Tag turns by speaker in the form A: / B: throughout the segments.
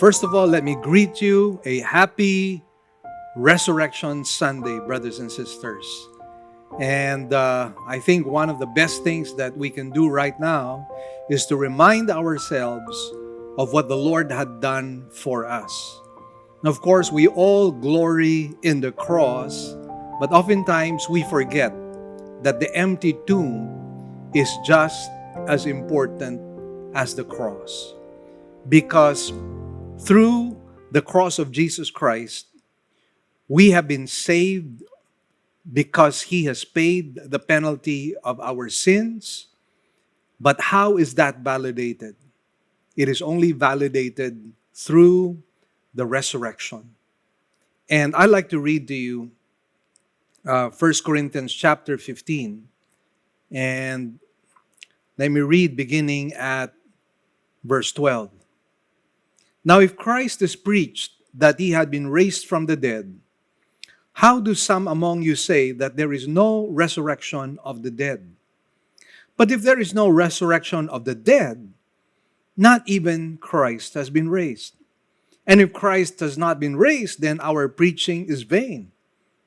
A: First of all, let me greet you a happy Resurrection Sunday, brothers and sisters. And I think one of the best things that we can do right now is to remind ourselves of what the Lord had done for us. And of course, we all glory in the cross, but oftentimes we forget that the empty tomb is just as important as the cross. Because through the cross of Jesus Christ, we have been saved because He has paid the penalty of our sins. But how is that validated? It is only validated through the resurrection. And I'd like to read to you 1 Corinthians chapter 15. And let me read beginning at verse 12. Now, if Christ is preached that He had been raised from the dead, how do some among you say that there is no resurrection of the dead? But if there is no resurrection of the dead, not even Christ has been raised. And if Christ has not been raised, then our preaching is vain.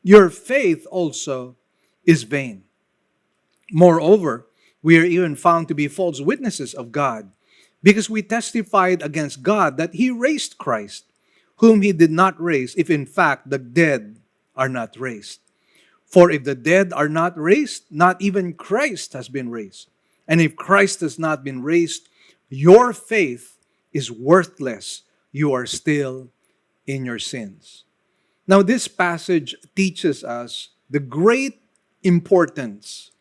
A: Your faith also is vain. Moreover, we are even found to be false witnesses of God, because we testified against God that He raised Christ, whom He did not raise, if in fact the dead are not raised. For if the dead are not raised, not even Christ has been raised. And if Christ has not been raised, your faith is worthless. You are still in your sins. Now, this passage teaches us the great importance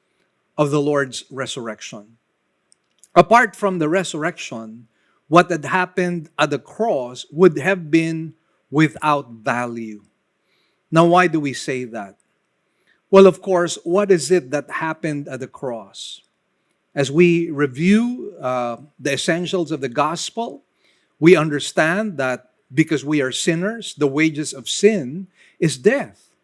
A: of the Lord's resurrection. Apart from the resurrection, what had happened at the cross would have been without value. Now, why do we say that? Well, of course, what is it that happened at the cross? As we review the essentials of the gospel, we understand that because we are sinners, the wages of sin is death.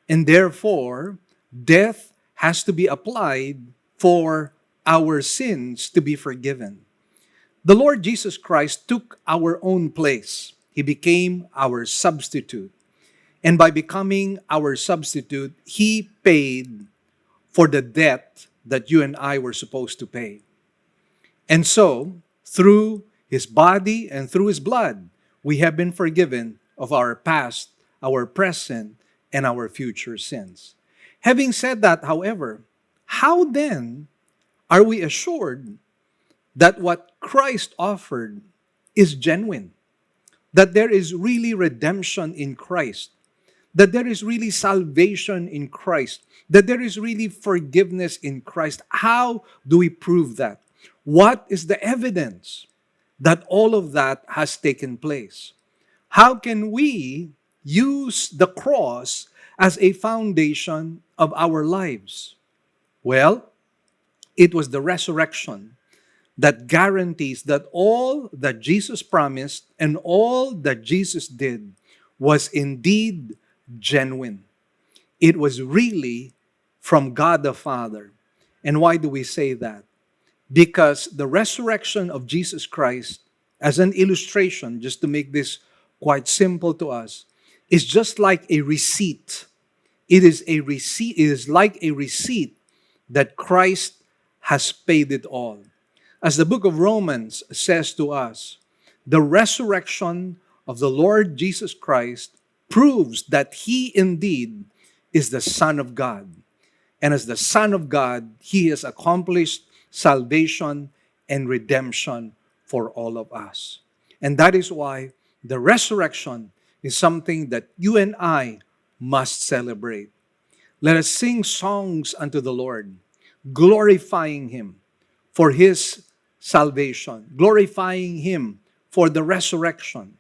A: And therefore, death has to be applied for our sins to be forgiven. The Lord Jesus Christ took our own place. He became our substitute. And by becoming our substitute, He paid for the debt that you and I were supposed to pay. And so, through His body and through His blood, we have been forgiven of our past, our present, and our future sins. Having said that, however, how then are we assured that what Christ offered is genuine? That there is really redemption in Christ? That there is really salvation in Christ? That there is really forgiveness in Christ? How do we prove that? What is the evidence that all of that has taken place? How can we use the cross as a foundation of our lives? Well, it was the resurrection that guarantees that all that Jesus promised and all that Jesus did was indeed genuine. It was really from God the Father. And why do we say that? Because the resurrection of Jesus Christ, as an illustration, just to make this quite simple to us, is just like a receipt. It is a receipt. It is like a receipt that Christ has paid it all. As the book of Romans says to us, the resurrection of the Lord Jesus Christ proves that He indeed is the Son of God. And as the Son of God, He has accomplished salvation and redemption for all of us. And that is why the resurrection is something that you and I must celebrate. Let us sing songs unto the Lord, glorifying Him for His salvation, glorifying Him for the resurrection,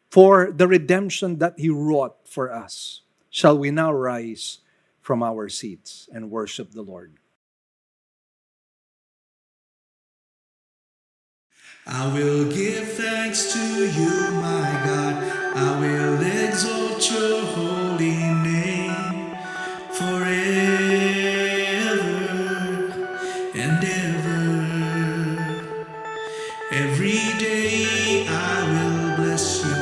A: for the redemption that He wrought for us. Shall we now rise from our seats and worship the Lord?
B: I will give thanks to you, my God. I will exalt your holy name forever and ever. Every day I will bless you.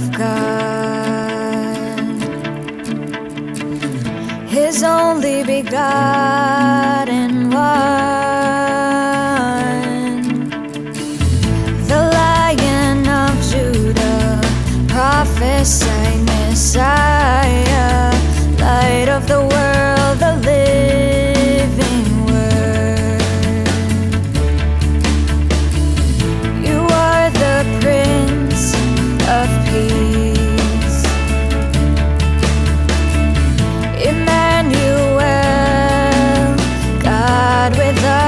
C: of God, His only begotten One, the Lion of Judah, prophesied Messiah, light of the world, the living Word. You are the Prince of Peace, Emmanuel, God with us,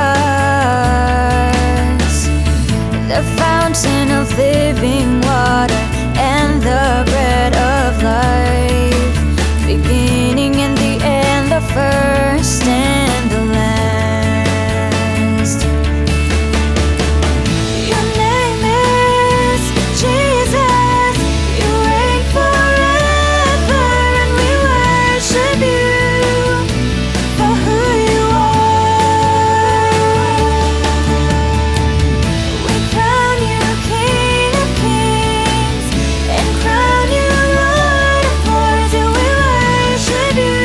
C: the fountain of living water and the bread of life, beginning and the end, the first and the last. Your name is Jesus, you reign forever, and we worship you for who you are. We crown you King of Kings and crown you Lord of Lords, and we worship you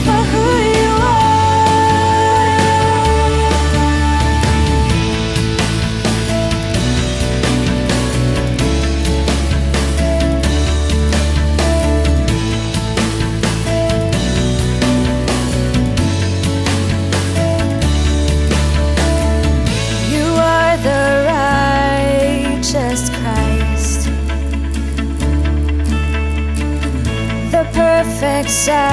C: for who you You are the righteous Christ, the perfect sacrifice,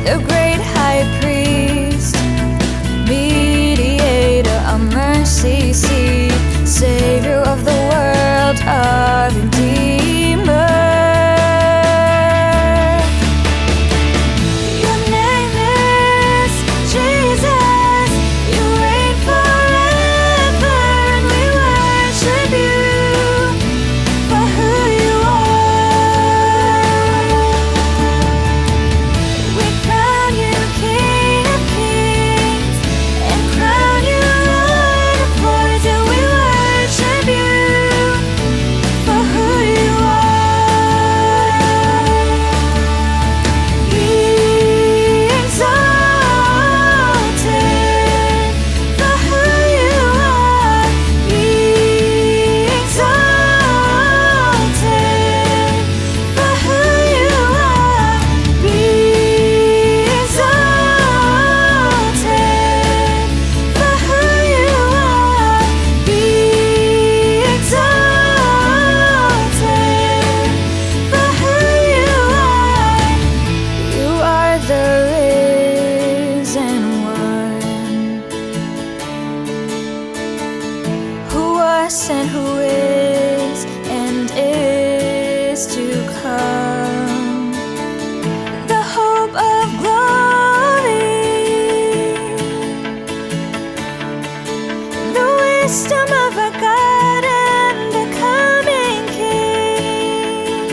C: the great high priest, mediator, a mercy seat, Savior of the world, our Redeemer. Your name is Jesus, you reign forever, and we worship you for who you are. We crown you King of Kings and crown you Lord of Lords, and we worship you for who you are. Be exalted for who you are. Be exalted for who you are. Be exalted for who you are. Be exalted for who you are. You are the risen one, who was and who is and is to come, the hope of glory, the wisdom of a God and the coming King.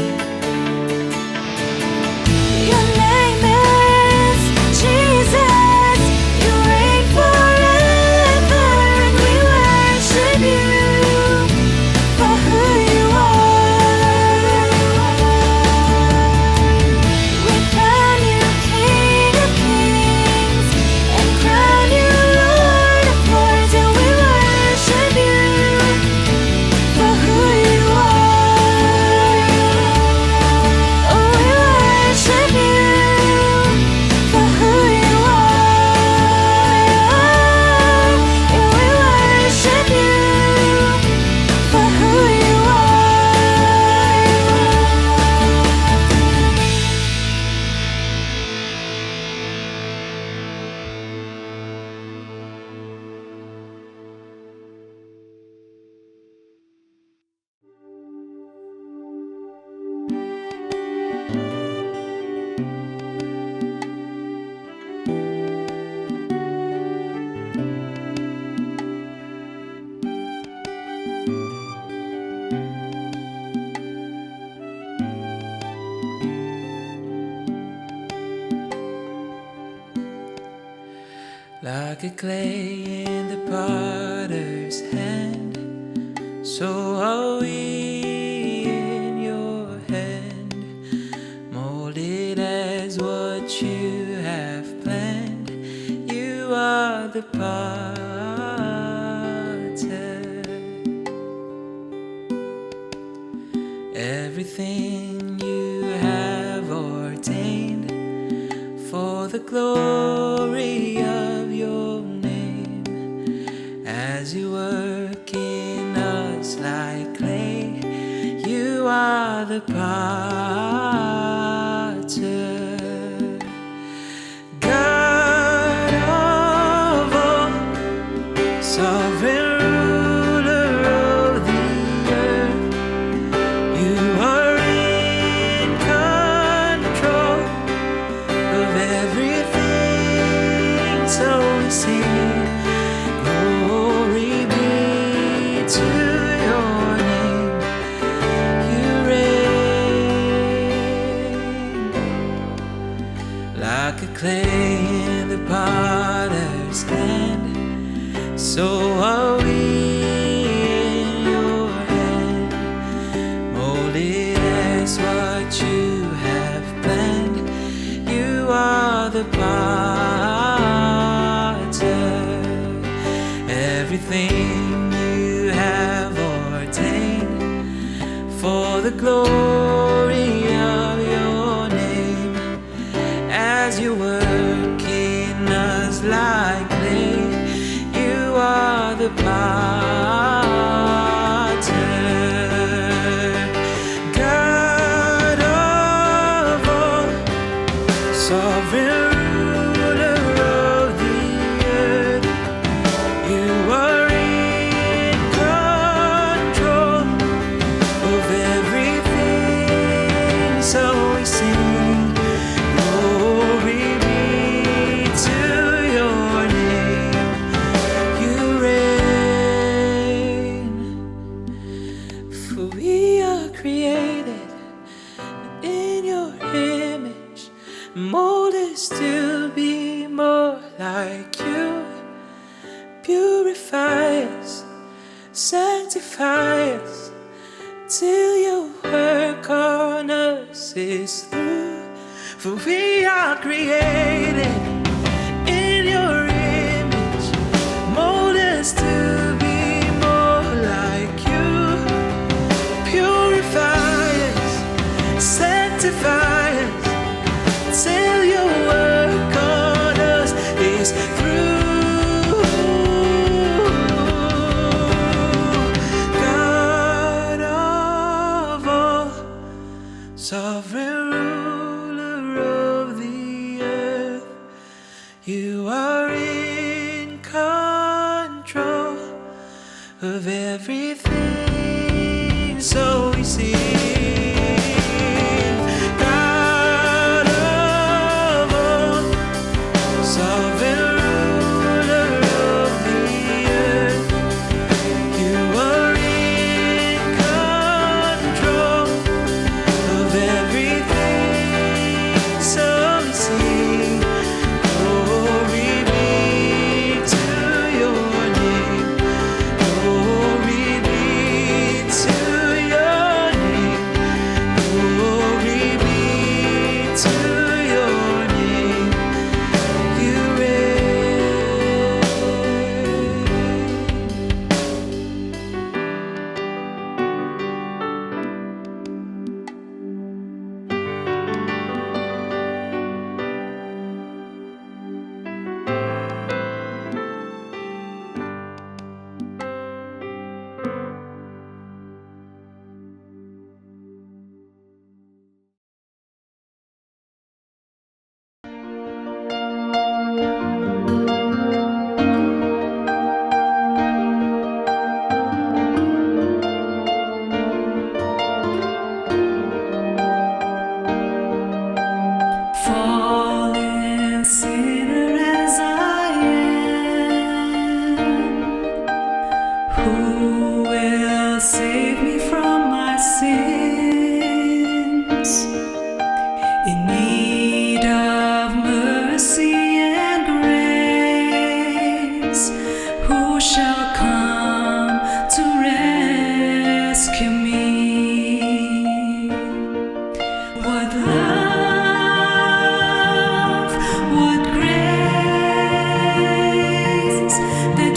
C: Your name is Jesus, you reign forever, and we worship you for who you are. We crown you King of Kings and crown you Lord of Lords, and we worship you for who you are. Oh, we worship you for who you are. And we worship you for who you
B: Like a clay in the pot Everything you have ordained for the glory of your name, as you work in us like clay, you are the potter. God of all, sovereign ruler of the earth, you are in control of everything, so we sing glory be to your name. You reign like a clay in the potter's hand, so are we in your hand, molded as what you have planned. You are the potter. Everything you have ordained for the glory of your name, as you work in us like clay, you are the potter. God of all, sovereign ruler of the earth, you are in control of everything, so we sing glory be to your name. You reign, for we are created in your image, mold us to be more like you. Purify us, sanctify us, till your work on us is through. For we are created in your image, mold us to be more like you. Purify us, sanctify us, till your work on us is through. God of all, sovereign ruler of the earth, you are in control of everything, so we sing. God of all, sovereign ruler of the earth, you are in control of everything, so we sing glory be to your name. Glory be to your name. Glory be to your name. You reign.
D: Fallen sinner as I am, who will save me from my sins? In need of mercy and grace, who shall come to rescue me? What love, what grace that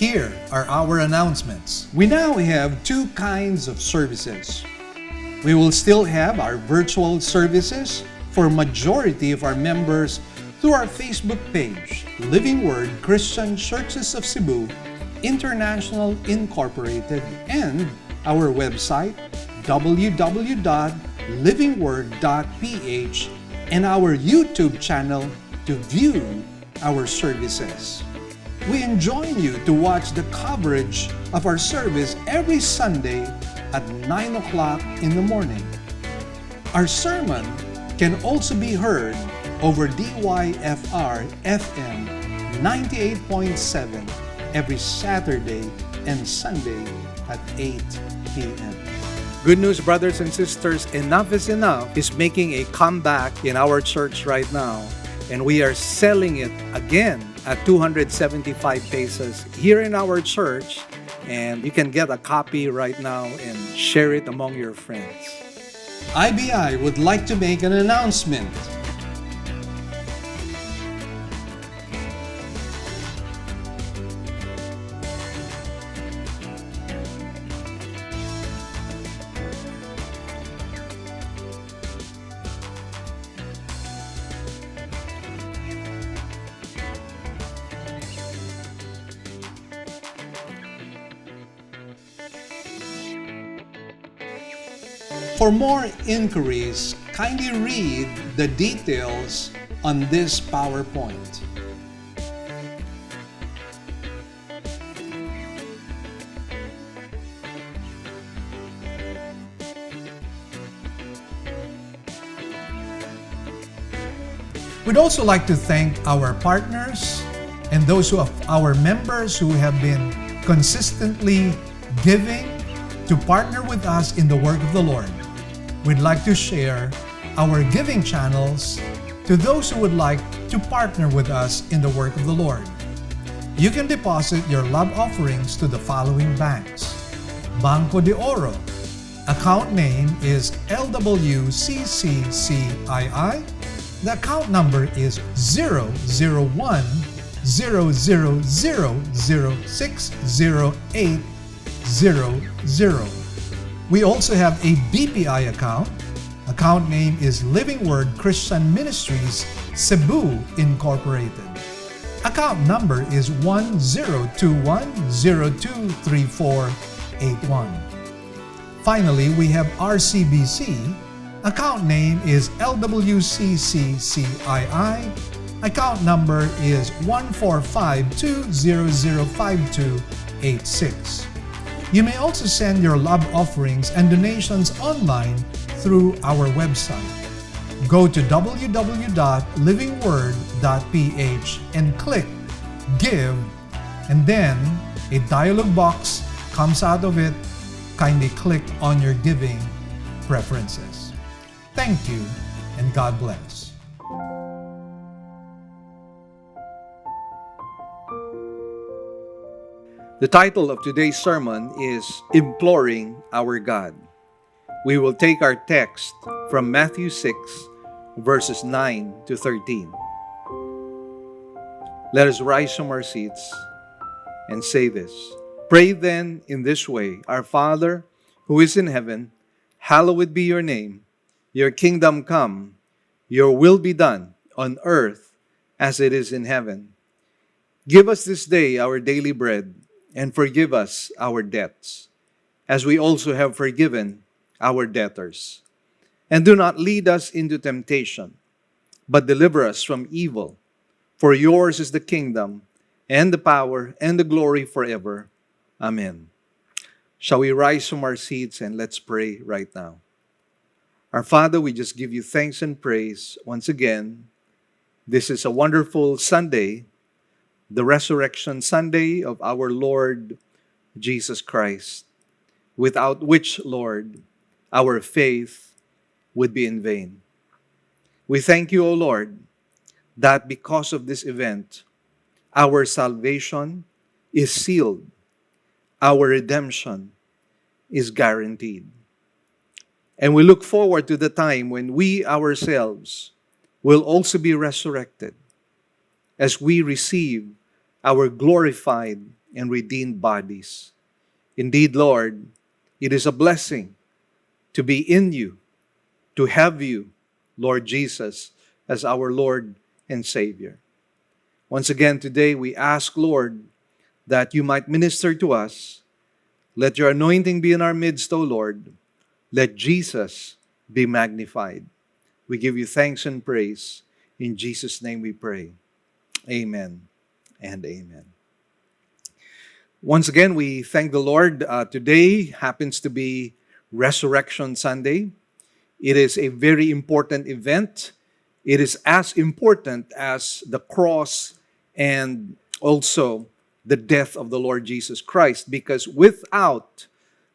A: Here are our announcements. We now have two kinds of services. We will still have our virtual services for majority of our members through our Facebook page, Living Word Christian Churches of Cebu International Incorporated, and our website, www.livingword.ph, and our YouTube channel to view our services. We enjoin you to watch the coverage of our service every Sunday at 9 o'clock in the morning. Our sermon can also be heard over DYFR FM 98.7 every Saturday and Sunday at 8 p.m. Good news, brothers and sisters, Enough is Enough is making a comeback in our church right now, and we are selling it again at 275 pesos here in our church, and you can get a copy right now and share it among your friends. IBI would like to make an announcement. For more inquiries, kindly read the details on this PowerPoint. We'd also like to thank our partners and those our members who have been consistently giving to partner with us in the work of the Lord. We'd like to share our giving channels to those who would like to partner with us in the work of the Lord. You can deposit your love offerings to the following banks. Banco de Oro. Account name is LWCCCII. The account number is 001-000-60800. We also have a BPI account. Account name is Living Word Christian Ministries Cebu Incorporated. Account number is 1021023481. Finally, we have RCBC. Account name is LWCCCII. Account number is 14520052886. You may also send your love offerings and donations online through our website. Go to www.livingword.ph and click Give, and then a dialog box comes out of it. Kindly click on your giving preferences. Thank you, and God bless. The title of today's sermon is Imploring Our God. We will take our text from Matthew 6, verses 9 to 13. Let us rise from our seats and say this. Pray then in this way, Our Father, who is in heaven, hallowed be your name. Your kingdom come, your will be done on earth as it is in heaven. Give us this day our daily bread, and forgive us our debts, as we also have forgiven our debtors. And do not lead us into temptation, but deliver us from evil. For yours is the kingdom, and the power, and the glory forever. Amen. Shall we rise from our seats and let's pray right now. Our Father, we just give you thanks and praise once again. This is a wonderful Sunday, the Resurrection Sunday of our Lord Jesus Christ, without which, Lord, our faith would be in vain. We thank you, O Lord, that because of this event, our salvation is sealed, our redemption is guaranteed. And we look forward to the time when we ourselves will also be resurrected as we receive our glorified and redeemed bodies. Indeed, Lord, it is a blessing to be in you, to have you, Lord Jesus, as our Lord and Savior. Once again today, we ask, Lord, that you might minister to us. Let your anointing be in our midst, O Lord. Let Jesus be magnified. We give you thanks and praise. In Jesus' name we pray. Amen and amen. Once again, we thank the Lord. Today happens to be Resurrection Sunday. It is a very important event. It is as important as the cross and also the death of the Lord Jesus Christ, because without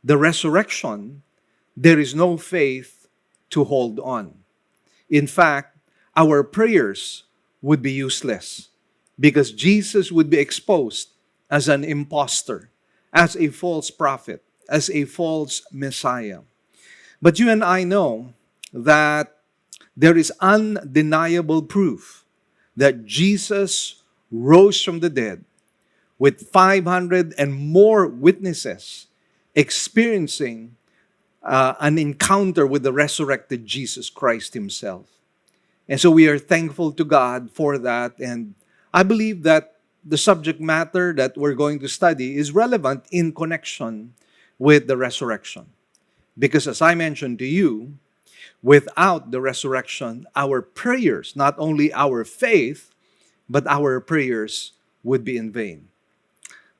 A: the resurrection, there is no faith to hold on. In fact, our prayers would be useless because Jesus would be exposed as an impostor, as a false prophet, as a false Messiah. But you and I know that there is undeniable proof that Jesus rose from the dead with 500 and more witnesses experiencing an encounter with the resurrected Jesus Christ himself. And so we are thankful to God for that. And I believe that the subject matter that we're going to study is relevant in connection with the resurrection. Because as I mentioned to you, without the resurrection, our prayers, not only our faith, but our prayers would be in vain.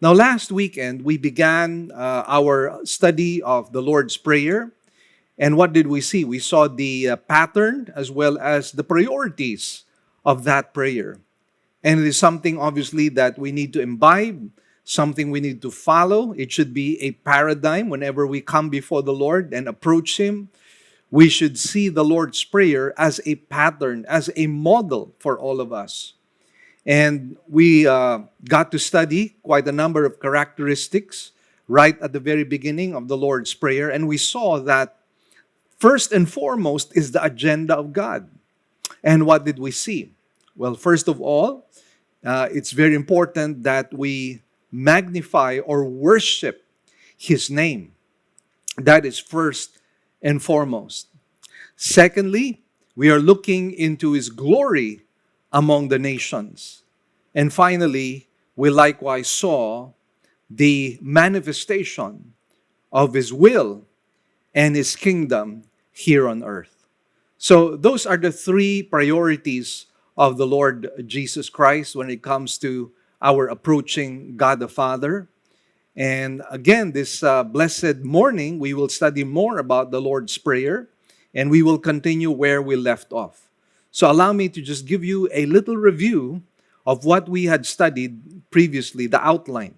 A: Now, last weekend, we began our study of the Lord's Prayer. And what did we see? We saw the pattern as well as the priorities of that prayer. And it is something, obviously, that we need to imbibe, something we need to follow. It should be a paradigm whenever we come before the Lord and approach Him. We should see the Lord's Prayer as a pattern, as a model for all of us. And we got to study quite a number of characteristics right at the very beginning of the Lord's Prayer. And we saw that first and foremost is the agenda of God. And what did we see? Well, first of all, it's very important that we magnify or worship His name. That is first and foremost. Secondly, we are looking into His glory among the nations. And finally, we likewise saw the manifestation of His will and His kingdom here on earth. So those are the three priorities of the Lord Jesus Christ when it comes to our approaching God the Father. And again, this blessed morning, we will study more about the Lord's Prayer, and we will continue where we left off. So allow me to just give you a little review of what we had studied previously, the outline.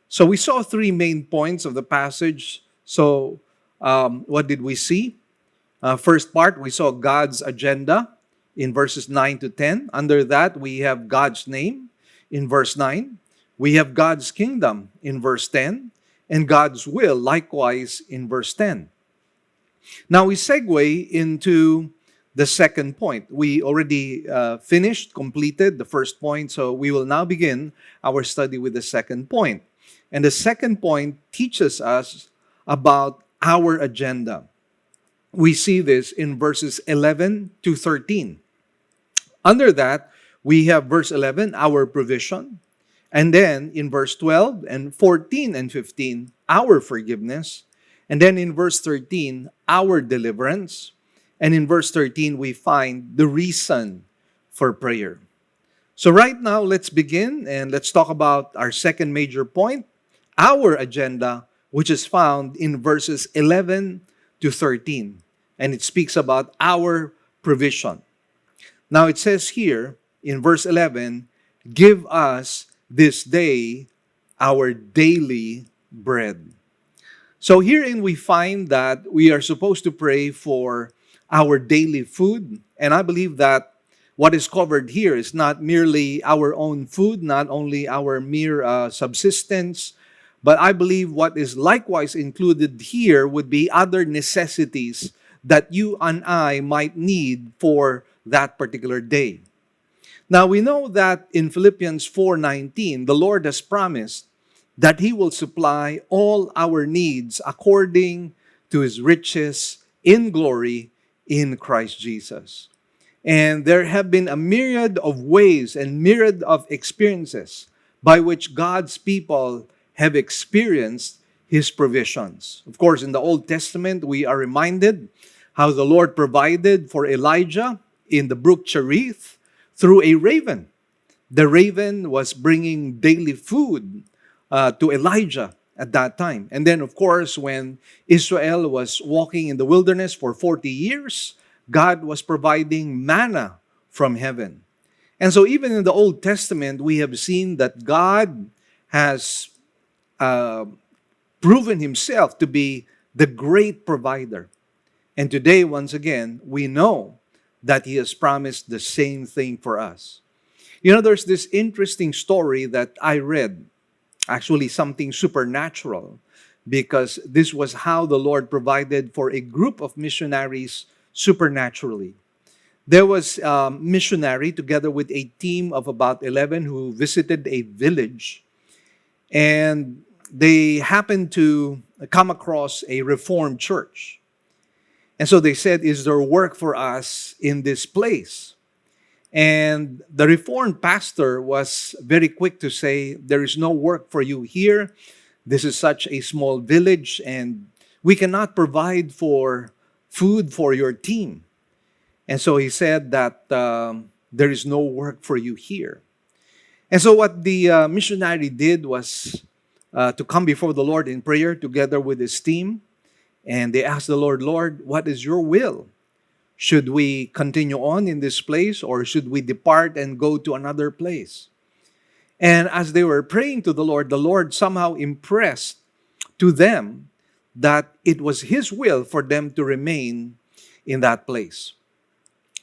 A: So we saw three main points of the passage. So what did we see? First part, we saw God's agenda in verses 9 to 10. Under that, we have God's name in verse 9. We have God's kingdom in verse 10. And God's will likewise in verse 10. Now we segue into the second point. We already completed the first point, so we will now begin our study with the second point. And the second point teaches us about our agenda. We see this in verses 11 to 13. Under that, we have verse 11, our provision. And then in verse 12 and 14 and 15, our forgiveness. And then in verse 13, our deliverance. And in verse 13, we find the reason for prayer. So right now, let's begin and let's talk about our second major point, our agenda, which is found in verses 11 to 13. And it speaks about our provision. Now it says here in verse 11, give us this day our daily bread. So herein we find that we are supposed to pray for our daily food. And I believe that what is covered here is not merely our own food, not only our mere subsistence, but I believe what is likewise included here would be other necessities that you and I might need for that particular day. Now we know that in Philippians 4:19, the Lord has promised that He will supply all our needs according to His riches in glory in Christ Jesus. And there have been a myriad of ways and myriad of experiences by which God's people have experienced His provisions. Of course, in the Old Testament, we are reminded how the Lord provided for Elijah in the brook Cherith through a raven. The raven was bringing daily food to Elijah at that time. And then, of course, when Israel was walking in the wilderness for 40 years, God was providing manna from heaven. And so even in the Old Testament, we have seen that God has proven Himself to be the great provider. And today, once again, we know that He has promised the same thing for us. You know, there's this interesting story that I read, actually something supernatural, because this was how the Lord provided for a group of missionaries supernaturally. There was a missionary together with a team of about 11 who visited a village, and they happened to come across a Reformed church. And so they said, "Is there work for us in this place?" And the Reformed pastor was very quick to say, "There is no work for you here. This is such a small village, and we cannot provide for food for your team." And so he said that there is no work for you here. And so what the missionary did was to come before the Lord in prayer together with his team. And they asked the Lord, "Lord, what is your will? Should we continue on in this place, or should we depart and go to another place?" And as they were praying to the Lord somehow impressed to them that it was His will for them to remain in that place.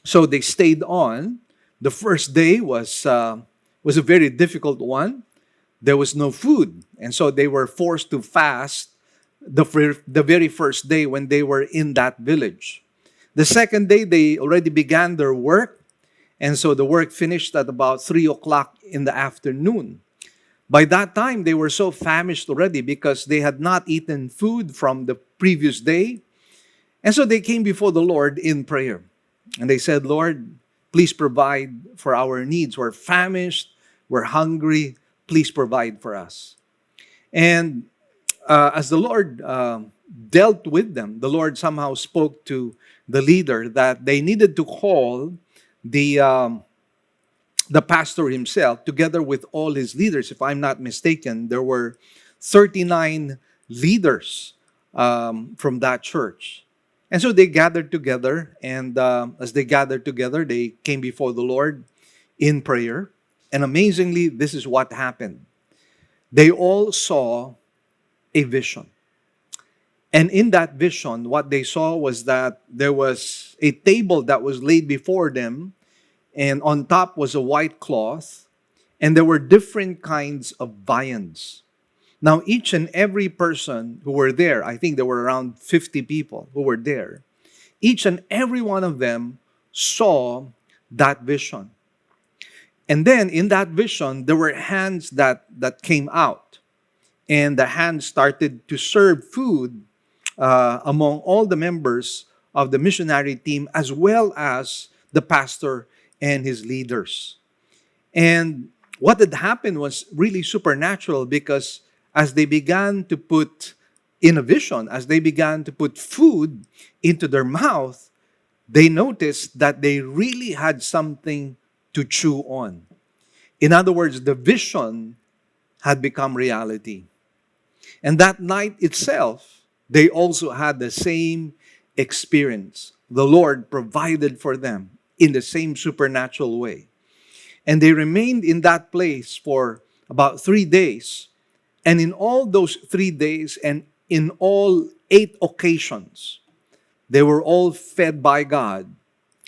A: So they stayed on. The first day was a very difficult one. There was no food, and so they were forced to fast the very first day when they were in that village. The second day, they already began their work, and so the work finished at about 3 o'clock in the afternoon. By that time, they were so famished already because they had not eaten food from the previous day. And so they came before the Lord in prayer. And they said, "Lord, please provide for our needs. We're famished, we're hungry, please provide for us." And as the Lord dealt with them, the Lord somehow spoke to the leader that they needed to call the pastor himself together with all his leaders. If I'm not mistaken, there were 39 leaders from that church. And so they gathered together, and as they gathered together, they came before the Lord in prayer. And amazingly, this is what happened. They all saw a vision. And in that vision, what they saw was that there was a table that was laid before them, and on top was a white cloth, and there were different kinds of viands. Now, each and every person who were there, I think there were around 50 people who were there, each and every one of them saw that vision. And then in that vision, there were hands that came out. And the hands started to serve food among all the members of the missionary team, as well as the pastor and his leaders. And what had happened was really supernatural, because as they began to put in a vision, as they began to put food into their mouth, they noticed that they really had something to chew on. In other words, the vision had become reality. And that night itself, they also had the same experience. The Lord provided for them in the same supernatural way. And they remained in that place for about 3 days. And in all those 3 days, and in all 8 occasions, they were all fed by God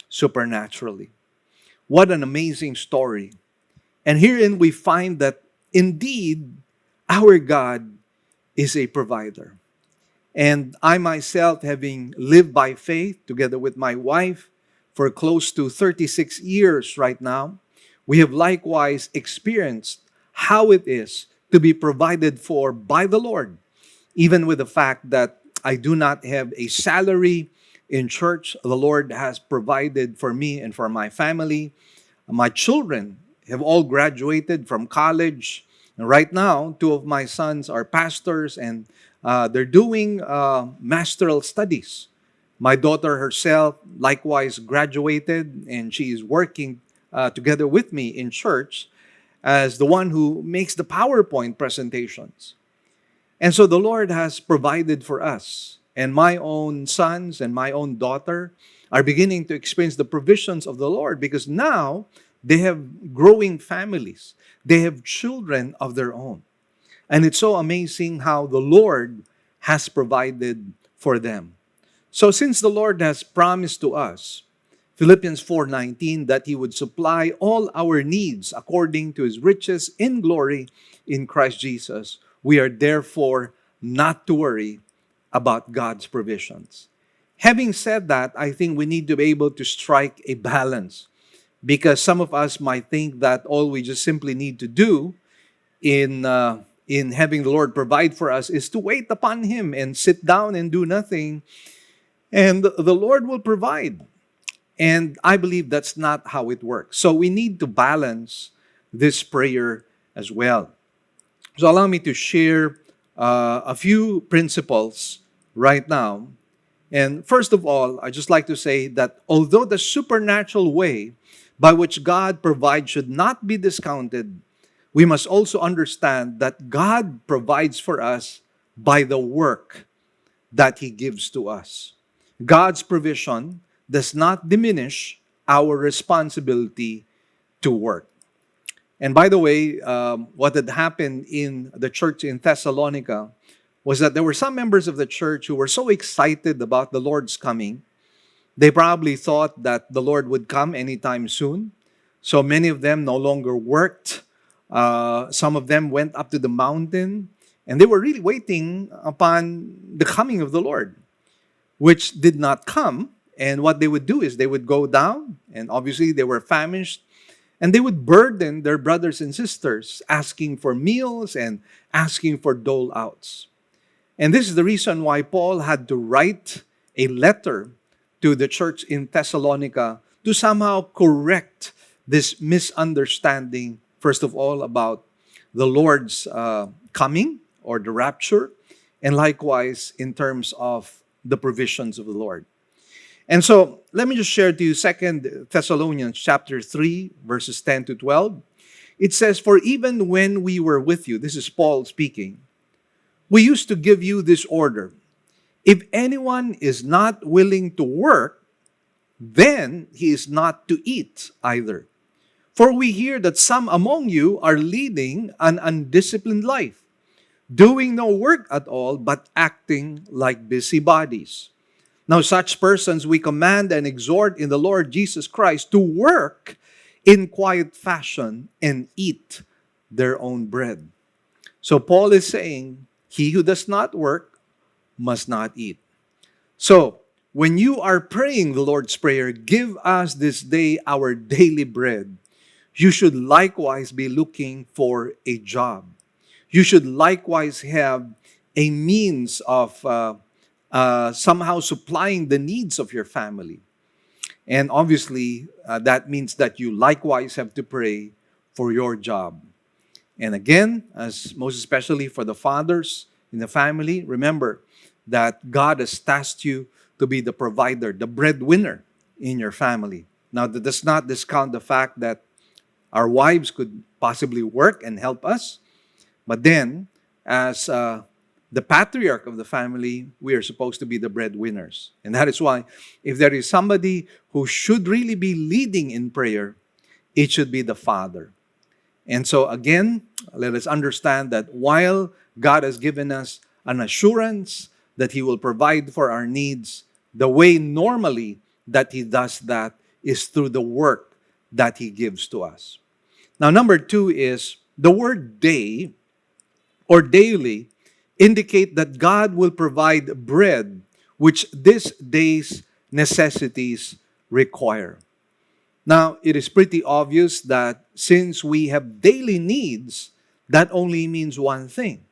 A: supernaturally. What an amazing story. And herein we find that indeed our God is a provider. And I myself, having lived by faith together with my wife for close to 36 years right now, we have likewise experienced how it is to be provided for by the Lord, even with the fact that I do not have a salary in church. The Lord has provided for me and for my family. My children have all graduated from college. And right now, two of my sons are pastors, and they're doing masteral studies. My daughter herself likewise graduated, and she is working together with me in church as the one who makes the PowerPoint presentations. And so the Lord has provided for us. And my own sons and my own daughter are beginning to experience the provisions of the Lord, because now they have growing families. They have children of their own. And it's so amazing how the Lord has provided for them. So since the Lord has promised to us, Philippians 4:19, that He would supply all our needs according to His riches in glory in Christ Jesus, we are therefore not to worry about God's provisions. Having said that, I think we need to be able to strike a balance, because some of us might think that all we just simply need to do in having the Lord provide for us is to wait upon Him and sit down and do nothing, and the Lord will provide. And I believe that's not how it works. So we need to balance this prayer as well. So allow me to share a few principles right now. And first of all, I just like to say that although the supernatural way by which God provides should not be discounted, we must also understand that God provides for us by the work that He gives to us. God's provision does not diminish our responsibility to work. And by the way, what had happened in the church in Thessalonica was that there were some members of the church who were so excited about the Lord's coming. They probably thought that the Lord would come anytime soon. So many of them no longer worked. Some of them went up to the mountain, and they were really waiting upon the coming of the Lord, which did not come. And what they would do is they would go down, and obviously they were famished, and they would burden their brothers and sisters, asking for meals and asking for dole outs. And this is the reason why Paul had to write a letter to the church in Thessalonica to somehow correct this misunderstanding, first of all, about the Lord's coming or the rapture, and likewise in terms of the provisions of the Lord. And so let me just share to you 2 Thessalonians chapter 3, verses 10 to 12. It says, "For even when we were with you," this is Paul speaking, "we used to give you this order: if anyone is not willing to work, then he is not to eat either. For we hear that some among you are leading an undisciplined life, doing no work at all, but acting like busybodies. Now such persons we command and exhort in the Lord Jesus Christ to work in quiet fashion and eat their own bread." So Paul is saying, he who does not work must not eat. So when you are praying the Lord's Prayer, "Give us this day our daily bread," you should likewise be looking for a job. You should likewise have a means of somehow supplying the needs of your family. And obviously, that means that you likewise have to pray for your job. And again, as most especially for the fathers in the family, remember that God has tasked you to be the provider, the breadwinner in your family. Now, that does not discount the fact that our wives could possibly work and help us. But then, as the patriarch of the family, we are supposed to be the breadwinners. And that is why, if there is somebody who should really be leading in prayer, it should be the father. And so again, let us understand that while God has given us an assurance that He will provide for our needs, the way normally that He does that is through the work that He gives to us. Now, number 2 is the word day or daily indicate that God will provide bread which this day's necessities require. Now, it is pretty obvious that since we have daily needs, that only means one thing,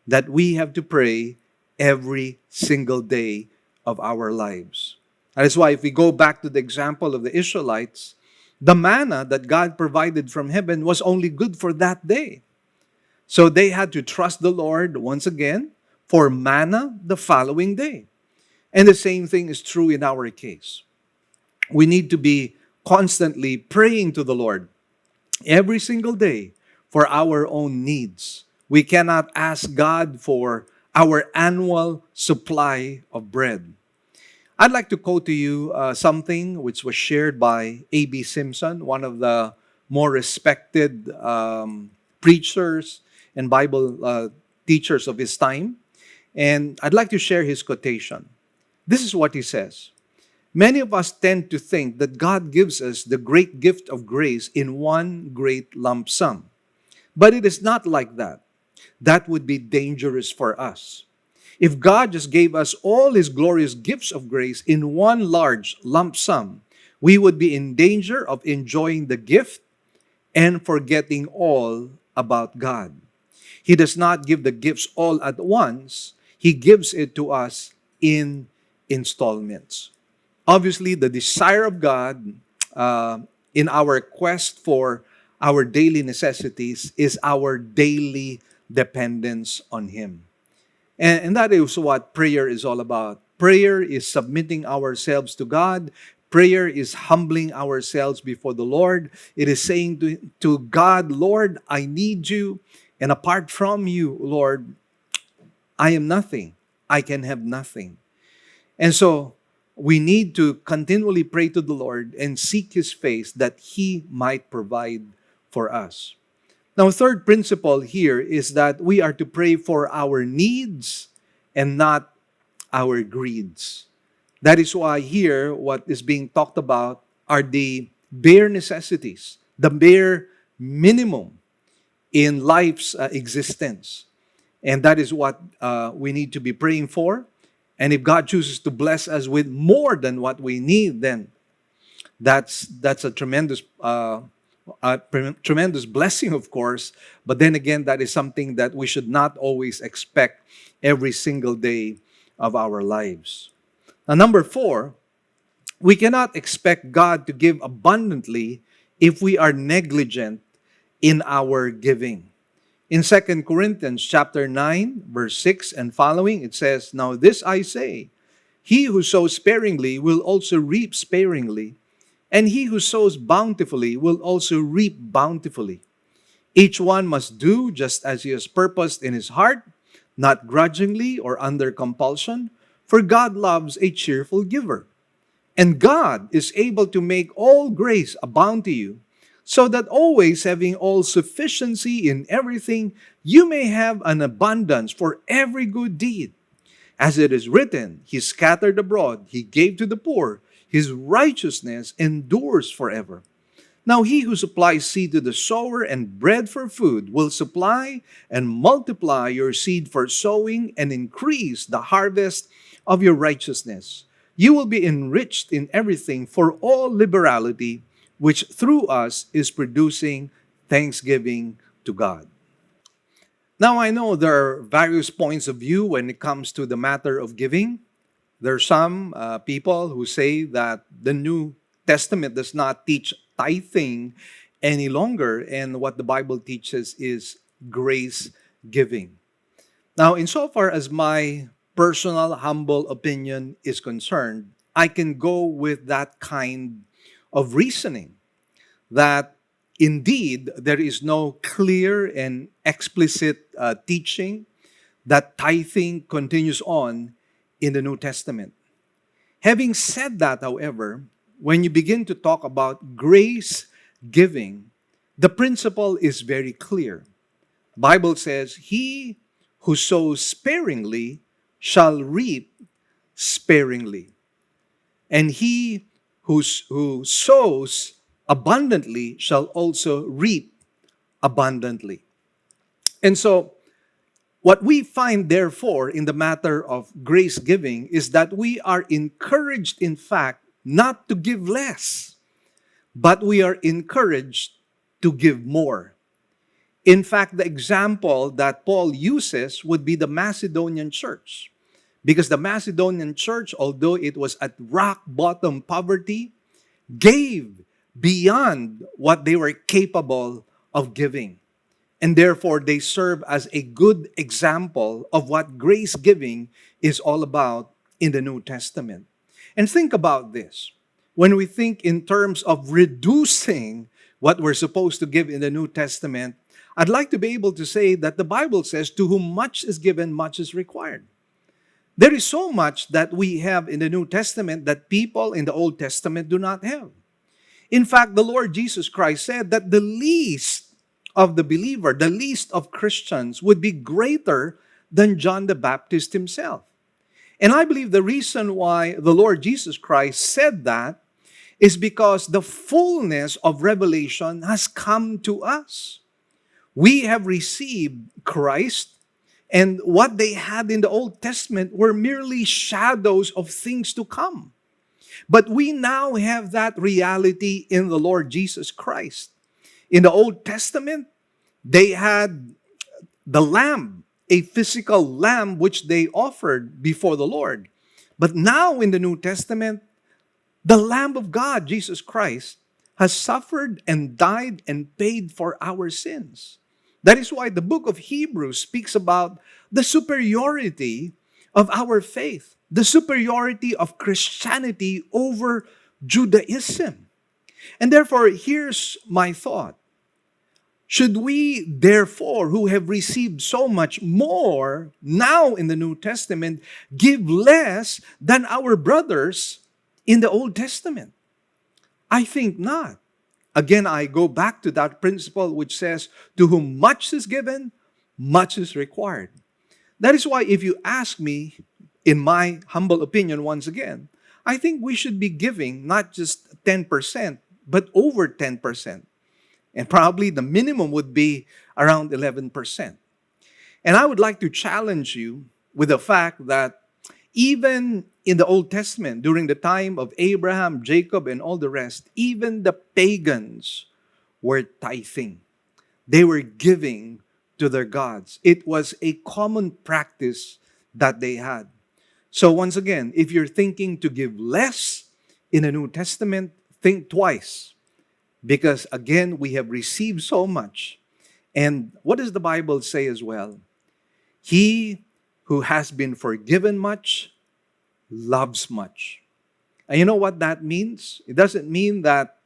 A: that we have to pray every single day of our lives. That is why if we go back to the example of the Israelites, the manna that God provided from heaven was only good for that day. So they had to trust the Lord once again for manna the following day. And the same thing is true in our case. We need to be constantly praying to the Lord every single day for our own needs. We cannot ask God for our annual supply of bread. I'd like to quote to you something which was shared by A.B. Simpson, one of the more respected preachers and Bible teachers of his time. And I'd like to share his quotation. This is what he says. Many of us tend to think that God gives us the great gift of grace in one great lump sum. But it is not like that. That would be dangerous for us. If God just gave us all His glorious gifts of grace in one large lump sum, we would be in danger of enjoying the gift and forgetting all about God. He does not give the gifts all at once. He gives it to us in installments. Obviously, the desire of God in our quest for our daily necessities is our daily dependence on Him. And that is what prayer is all about. Prayer is submitting ourselves to God. Prayer is humbling ourselves before the Lord. It is saying to God, Lord, I need you. And apart from you, Lord, I am nothing. I can have nothing. And so we need to continually pray to the Lord and seek His face that He might provide for us. Now, third principle here is that we are to pray for our needs and not our greeds. That is why here what is being talked about are the bare necessities, the bare minimum in life's existence. And that is what we need to be praying for. And if God chooses to bless us with more than what we need, then that's a tremendous blessing, of course. But then again, that is something that we should not always expect every single day of our lives. Now, number 4, we cannot expect God to give abundantly if we are negligent in our giving. In 2 Corinthians chapter 9, verse 6 and following, it says, "Now this I say, he who sows sparingly will also reap sparingly, and he who sows bountifully will also reap bountifully. Each one must do just as he has purposed in his heart, not grudgingly or under compulsion, for God loves a cheerful giver. And God is able to make all grace abound to you, so that always having all sufficiency in everything, you may have an abundance for every good deed. As it is written, He scattered abroad, He gave to the poor, His righteousness endures forever. Now He who supplies seed to the sower and bread for food will supply and multiply your seed for sowing and increase the harvest of your righteousness. You will be enriched in everything for all liberality, which through us is producing thanksgiving to God." Now, I know there are various points of view when it comes to the matter of giving. There are some people who say that the New Testament does not teach tithing any longer, and what the Bible teaches is grace giving. Now, insofar as my personal, humble opinion is concerned, I can go with that kind of reasoning, that indeed there is no clear and explicit teaching that tithing continues on in the New Testament. Having said that, however, when you begin to talk about grace giving, the principle is very clear. The Bible says, "He who sows sparingly shall reap sparingly, and he who sows abundantly shall also reap abundantly." And so, what we find, therefore, in the matter of grace giving is that we are encouraged, in fact, not to give less, but we are encouraged to give more. In fact, the example that Paul uses would be the Macedonian church. Because the Macedonian church, although it was at rock bottom poverty, gave beyond what they were capable of giving. And therefore, they serve as a good example of what grace giving is all about in the New Testament. And think about this. When we think in terms of reducing what we're supposed to give in the New Testament, I'd like to be able to say that the Bible says, to whom much is given, much is required. There is so much that we have in the New Testament that people in the Old Testament do not have. In fact, the Lord Jesus Christ said that the least of the believer, the least of Christians, would be greater than John the Baptist himself. And I believe the reason why the Lord Jesus Christ said that is because the fullness of revelation has come to us. We have received Christ, and what they had in the Old Testament were merely shadows of things to come. But we now have that reality in the Lord Jesus Christ. In the Old Testament, they had the lamb, a physical lamb which they offered before the Lord. But now in the New Testament, the Lamb of God, Jesus Christ, has suffered and died and paid for our sins. That is why the book of Hebrews speaks about the superiority of our faith, the superiority of Christianity over Judaism. And therefore, here's my thought. Should we, therefore, who have received so much more now in the New Testament, give less than our brothers in the Old Testament? I think not. Again, I go back to that principle which says, to whom much is given, much is required. That is why if you ask me, in my humble opinion once again, I think we should be giving not just 10%, but over 10%. And probably the minimum would be around 11%. And I would like to challenge you with the fact that even in the Old Testament, during the time of Abraham, Jacob, and all the rest, even the pagans were tithing. They were giving to their gods. It was a common practice that they had. So once again, if you're thinking to give less in the New Testament, think twice. Because again, we have received so much. And what does the Bible say as well? He who has been forgiven much loves much. And you know what that means? It doesn't mean that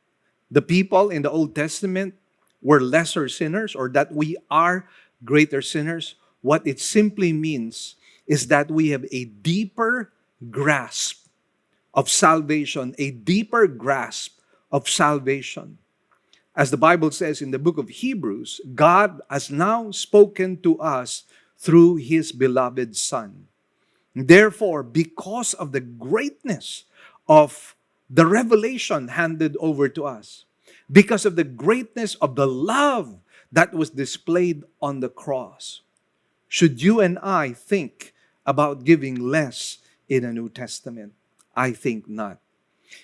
A: the people in the Old Testament were lesser sinners or that we are greater sinners. What it simply means is that we have a deeper grasp of salvation, a deeper grasp of salvation. As the Bible says in the book of Hebrews, God has now spoken to us through His beloved Son. Therefore, because of the greatness of the revelation handed over to us, because of the greatness of the love that was displayed on the cross, should you and I think about giving less in the New Testament? I think not.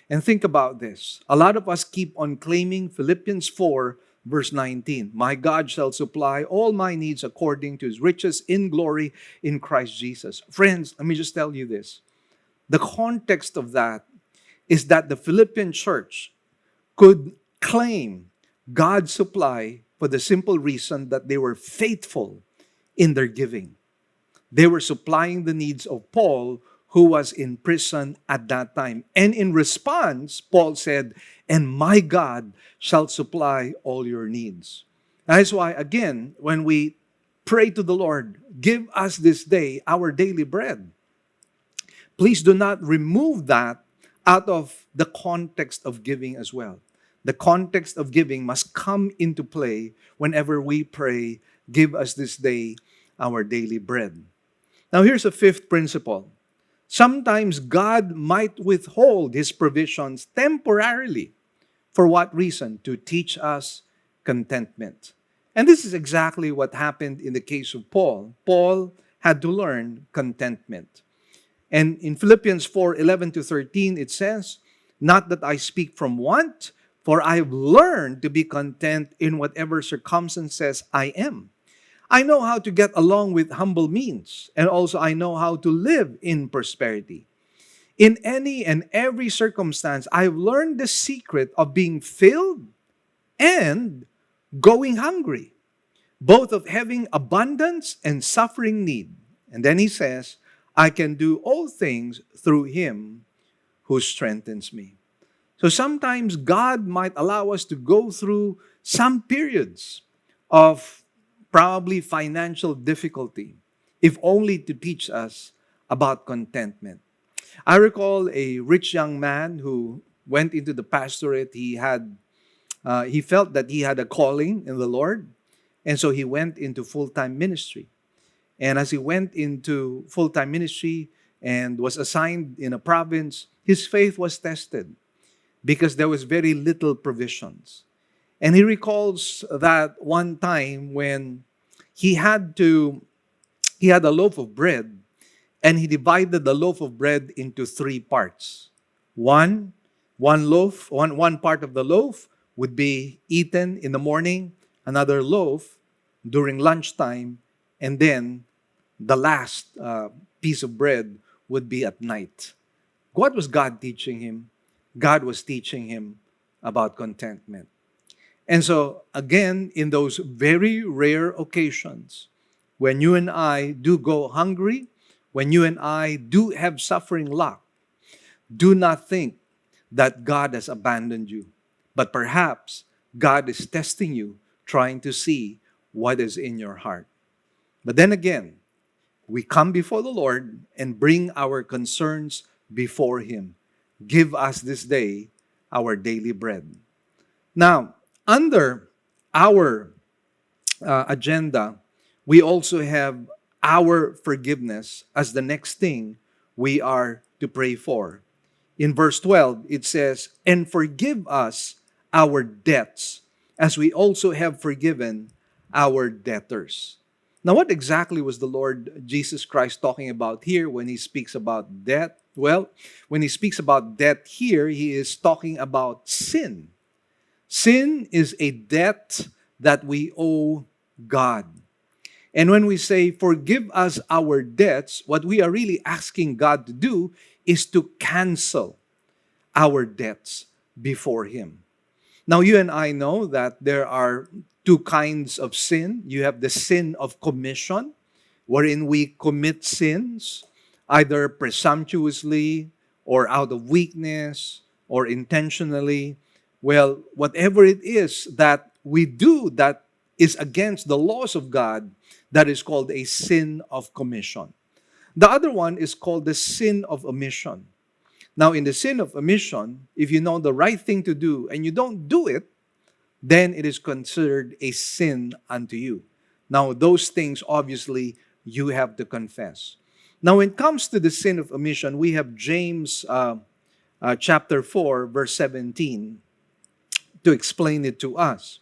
A: And think about this. A lot of us keep on claiming Philippians 4, verse 19. My God shall supply all my needs according to His riches in glory in Christ Jesus. Friends, let me just tell you this. The context of that is that the Philippian church could claim God's supply for the simple reason that they were faithful in their giving. They were supplying the needs of Paul, who was in prison at that time. And in response, Paul said, and my God shall supply all your needs. That's why, again, when we pray to the Lord, give us this day our daily bread, please do not remove that out of the context of giving as well. The context of giving must come into play whenever we pray, give us this day our daily bread. Now, here's a fifth principle. Sometimes God might withhold His provisions temporarily. For what reason? To teach us contentment. And this is exactly what happened in the case of Paul. Paul had to learn contentment. And in Philippians 4:11-13, it says, not that I speak from want, For I've learned to be content in whatever circumstances I am. I know how to get along with humble means, and also I know how to live in prosperity. In any and every circumstance, I've learned the secret of being filled and going hungry, both of having abundance and suffering need. And then he says, I can do all things through him who strengthens me. So sometimes God might allow us to go through some periods of probably financial difficulty, if only to teach us about contentment. I recall a rich young man who went into the pastorate. He felt that he had a calling in the Lord, and so he went into full-time ministry. And as he went into full-time ministry and was assigned in a province, his faith was tested because there was very little provisions. And he recalls that one time when he had a loaf of bread, and he divided the loaf of bread into three parts. One part of the loaf would be eaten in the morning, another loaf during lunchtime, and then the last piece of bread would be at night. What was God teaching him? God was teaching him about contentment. And so, again, in those very rare occasions, when you and I do go hungry, when you and I do have suffering lot, do not think that God has abandoned you. But perhaps God is testing you, trying to see what is in your heart. But then again, we come before the Lord and bring our concerns before Him. Give us this day our daily bread. Now, under our agenda, we also have our forgiveness as the next thing we are to pray for. In verse 12, it says, "And forgive us our debts, as we also have forgiven our debtors." Now, what exactly was the Lord Jesus Christ talking about here when He speaks about debt? Well, when He speaks about debt here, He is talking about sin. Sin is a debt that we owe God. And when we say, forgive us our debts, what we are really asking God to do is to cancel our debts before Him. Now, you and I know that there are two kinds of sin. You have the sin of commission, wherein we commit sins, either presumptuously or out of weakness or intentionally. Well, whatever it is that we do that is against the laws of God, that is called a sin of commission. The other one is called the sin of omission. Now, in the sin of omission, if you know the right thing to do and you don't do it, then it is considered a sin unto you. Now, those things, obviously, you have to confess. Now, when it comes to the sin of omission, we have James chapter 4, verse 17, to explain it to us.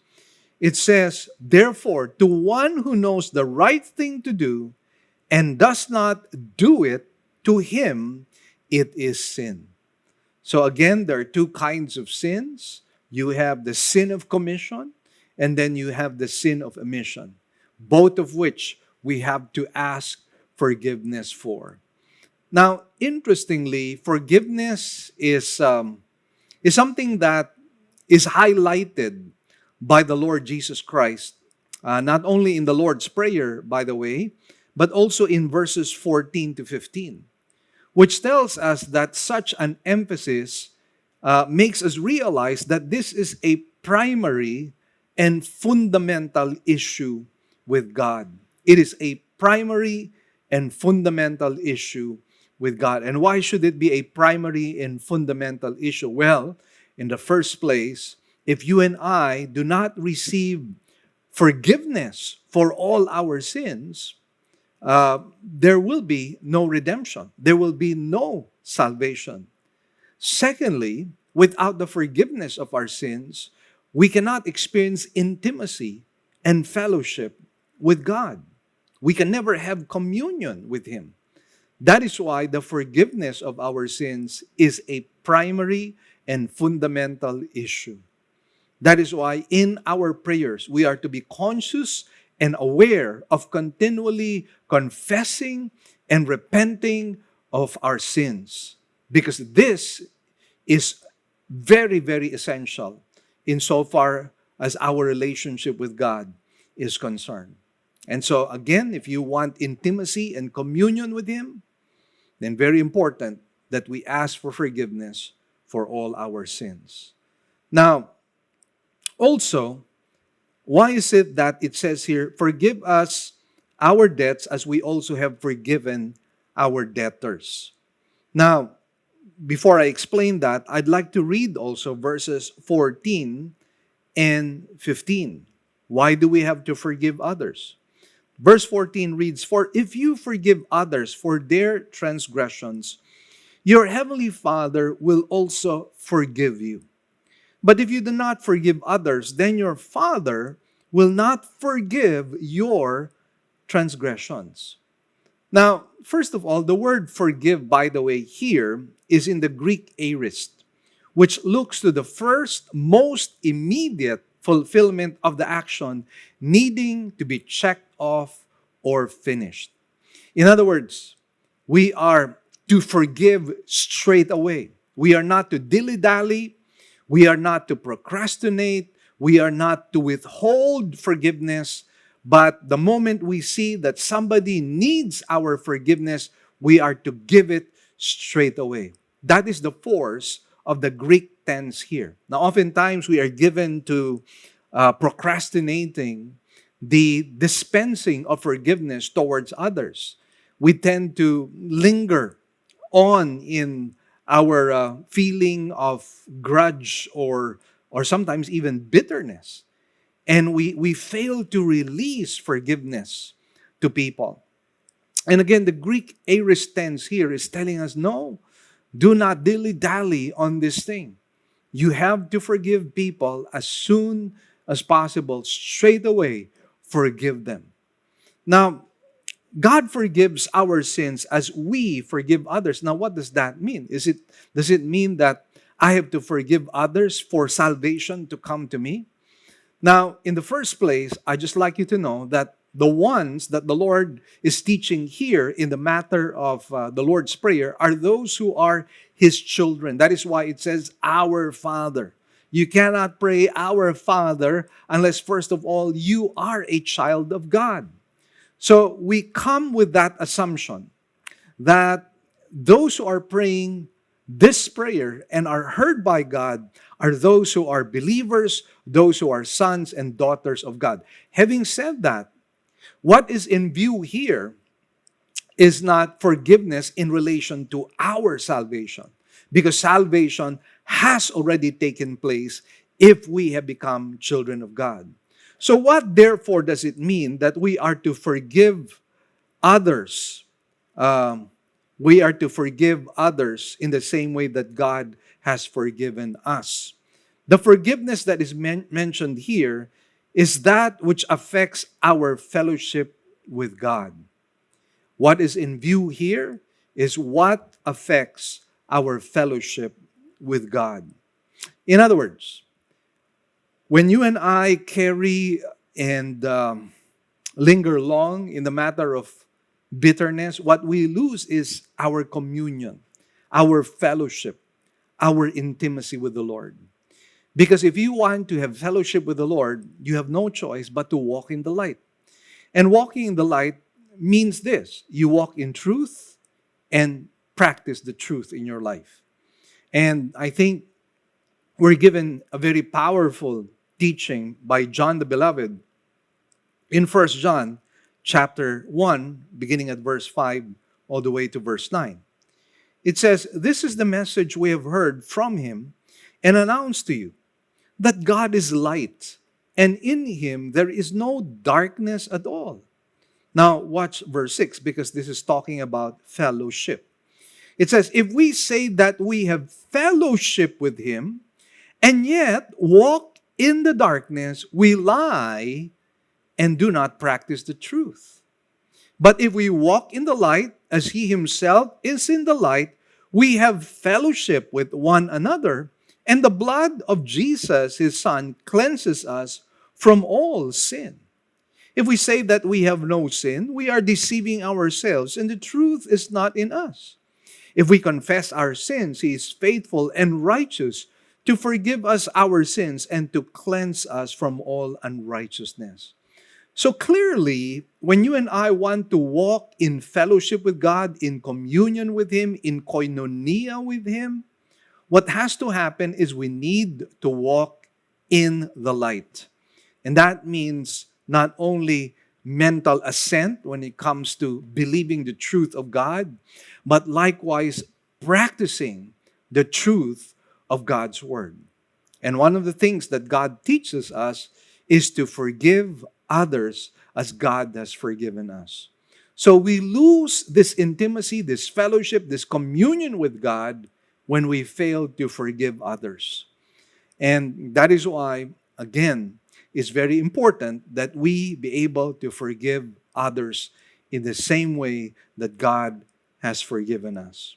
A: It says, "Therefore, to one who knows the right thing to do and does not do it, to him it is sin." So again, there are two kinds of sins. You have the sin of commission, and then you have the sin of omission, both of which we have to ask forgiveness for. Now, interestingly, forgiveness is something that is highlighted by the Lord Jesus Christ, not only in the Lord's Prayer, by the way, but also in verses 14 to 15, which tells us that such an emphasis makes us realize that this is a primary and fundamental issue with God. It is a primary and fundamental issue with God. And why should it be a primary and fundamental issue? Well, in the first place, if you and I do not receive forgiveness for all our sins, there will be no redemption. There will be no salvation. Secondly, without the forgiveness of our sins, we cannot experience intimacy and fellowship with God. We can never have communion with Him. That is why the forgiveness of our sins is a primary and fundamental issue. That is why in our prayers, we are to be conscious and aware of continually confessing and repenting of our sins. Because this is very, very essential insofar as our relationship with God is concerned. And so again, if you want intimacy and communion with Him, then very important that we ask for forgiveness for all our sins. Now, also, why is it that it says here, forgive us our debts as we also have forgiven our debtors? Now, before I explain that, I'd like to read also verses 14 and 15. Why do we have to forgive others? Verse 14 reads, for if you forgive others for their transgressions, your heavenly Father will also forgive you. But if you do not forgive others, then your Father will not forgive your transgressions. Now, first of all, the word forgive, by the way, here is in the Greek aorist, which looks to the first, most immediate fulfillment of the action needing to be checked off or finished. In other words, we are to forgive straight away. We are not to dilly-dally. We are not to procrastinate. We are not to withhold forgiveness. But the moment we see that somebody needs our forgiveness, we are to give it straight away. That is the force of the Greek tense here. Now, oftentimes we are given to procrastinating the dispensing of forgiveness towards others. We tend to linger on in our feeling of grudge or sometimes even bitterness. And we fail to release forgiveness to people. And again, the Greek aorist tense here is telling us, no, do not dilly-dally on this thing. You have to forgive people as soon as possible, straight away, forgive them. Now, God forgives our sins as we forgive others. Now, what does that mean? Does it mean that I have to forgive others for salvation to come to me? Now, in the first place, I just like you to know that the ones that the Lord is teaching here in the matter of the Lord's Prayer are those who are His children. That is why it says, our Father. You cannot pray, our Father, unless first of all, you are a child of God. So we come with that assumption that those who are praying this prayer and are heard by God are those who are believers, those who are sons and daughters of God. Having said that, what is in view here is not forgiveness in relation to our salvation, because salvation has already taken place if we have become children of God. So what therefore does it mean that we are to forgive others? We are to forgive others in the same way that God has forgiven us. The forgiveness that is mentioned here is that which affects our fellowship with God. What is in view here is what affects our fellowship with God. In other words, when you and I carry and linger long in the matter of bitterness, what we lose is our communion, our fellowship, our intimacy with the Lord. Because if you want to have fellowship with the Lord, you have no choice but to walk in the light. And walking in the light means this: you walk in truth and practice the truth in your life. And I think we're given a very powerful teaching by John the Beloved in 1 John chapter 1, beginning at verse 5 all the way to verse 9. It says, "This is the message we have heard from Him and announced to you, that God is light, and in Him there is no darkness at all." Now watch verse 6, because this is talking about fellowship. It says, "If we say that we have fellowship with Him, and yet walk in the darkness, we lie and do not practice the truth. But if we walk in the light, as He Himself is in the light, we have fellowship with one another, And the blood of Jesus, his son, cleanses us from all sin. If we say that we have no sin, we are deceiving ourselves, and the truth is not in us. If we confess our sins, he is faithful and righteous to forgive us our sins and to cleanse us from all unrighteousness. So clearly, when you and I want to walk in fellowship with God, in communion with him, in koinonia with him, what has to happen is we need to walk in the light. And that means not only mental assent when it comes to believing the truth of God, but likewise practicing the truth of God's word. And one of the things that God teaches us is to forgive others as God has forgiven us. So we lose this intimacy, this fellowship, this communion with God when we fail to forgive others. And that is why, again, it's very important that we be able to forgive others in the same way that God has forgiven us.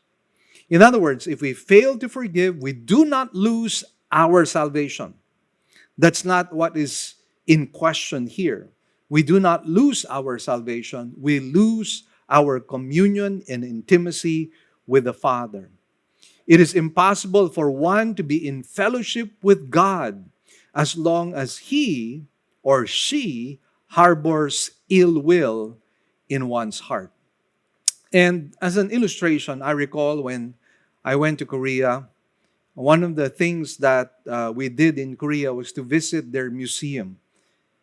A: In other words, if we fail to forgive, we do not lose our salvation. That's not what is in question here. We do not lose our salvation. We lose our communion and intimacy with the Father. It is impossible for one to be in fellowship with God as long as he or she harbors ill will in one's heart. And as an illustration, I recall when I went to Korea, one of the things that we did in Korea was to visit their museum.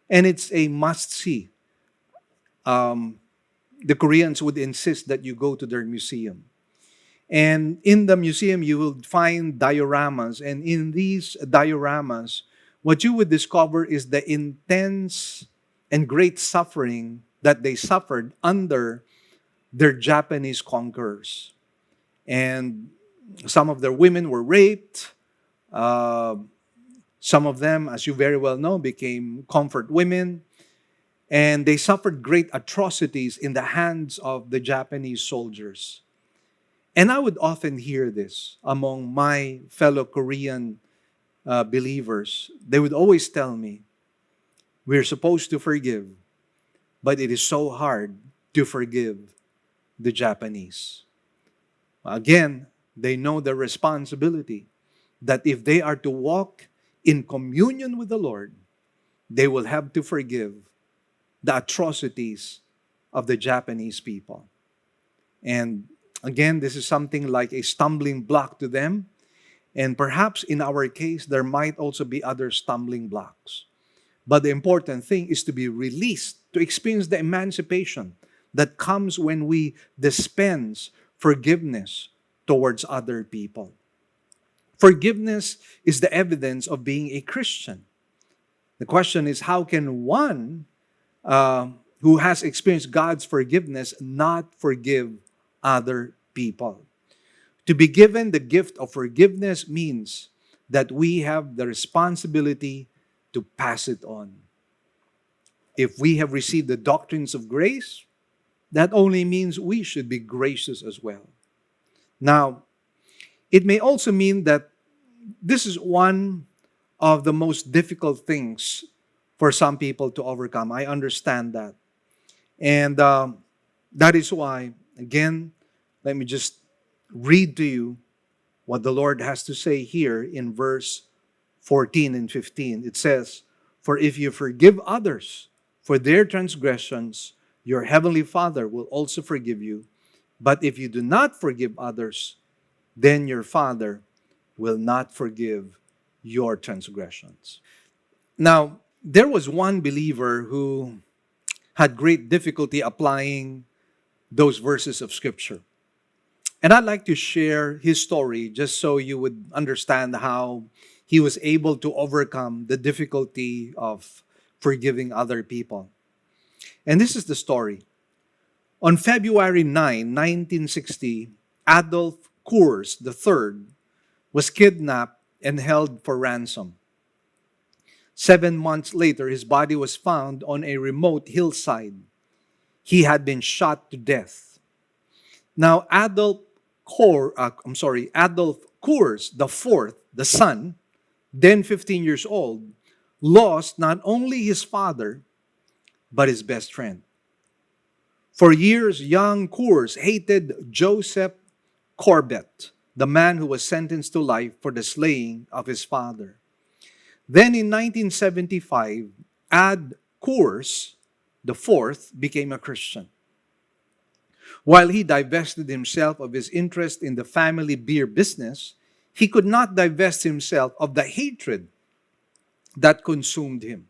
A: And it's a must-see. The Koreans would insist that you go to their museum. And in the museum, you will find dioramas. And in these dioramas, what you would discover is the intense and great suffering that they suffered under their Japanese conquerors. And some of their women were raped. Some of them, as you very well know, became comfort women. And they suffered great atrocities in the hands of the Japanese soldiers. And I would often hear this among my fellow Korean believers. They would always tell me, we're supposed to forgive, but it is so hard to forgive the Japanese. Again, they know the responsibility that if they are to walk in communion with the Lord, they will have to forgive the atrocities of the Japanese people. And again, this is something like a stumbling block to them. And perhaps in our case, there might also be other stumbling blocks. But the important thing is to be released, to experience the emancipation that comes when we dispense forgiveness towards other people. Forgiveness is the evidence of being a Christian. The question is, how can one who has experienced God's forgiveness not forgive other people? To be given the gift of forgiveness means that we have the responsibility to pass it on. If we have received the doctrines of grace, that only means we should be gracious as well. Now, it may also mean that this is one of the most difficult things for some people to overcome. I understand that. And that is why, again, let me just read to you what the Lord has to say here in verse 14 and 15. It says, "For if you forgive others for their transgressions, your heavenly Father will also forgive you. But if you do not forgive others, then your Father will not forgive your transgressions." Now, there was one believer who had great difficulty applying those verses of Scripture. And I'd like to share his story just so you would understand how he was able to overcome the difficulty of forgiving other people. And this is the story. On February 9, 1960, Adolf Kurs III was kidnapped and held for ransom. 7 months later, his body was found on a remote hillside. He had been shot to death. Now, Adolf Kurs IV the son, then 15 years old, lost not only his father, but his best friend. For years, young Coors hated Joseph Corbett, the man who was sentenced to life for the slaying of his father. Then in 1975, Ad Coors the fourth became a Christian. While he divested himself of his interest in the family beer business, he could not divest himself of the hatred that consumed him.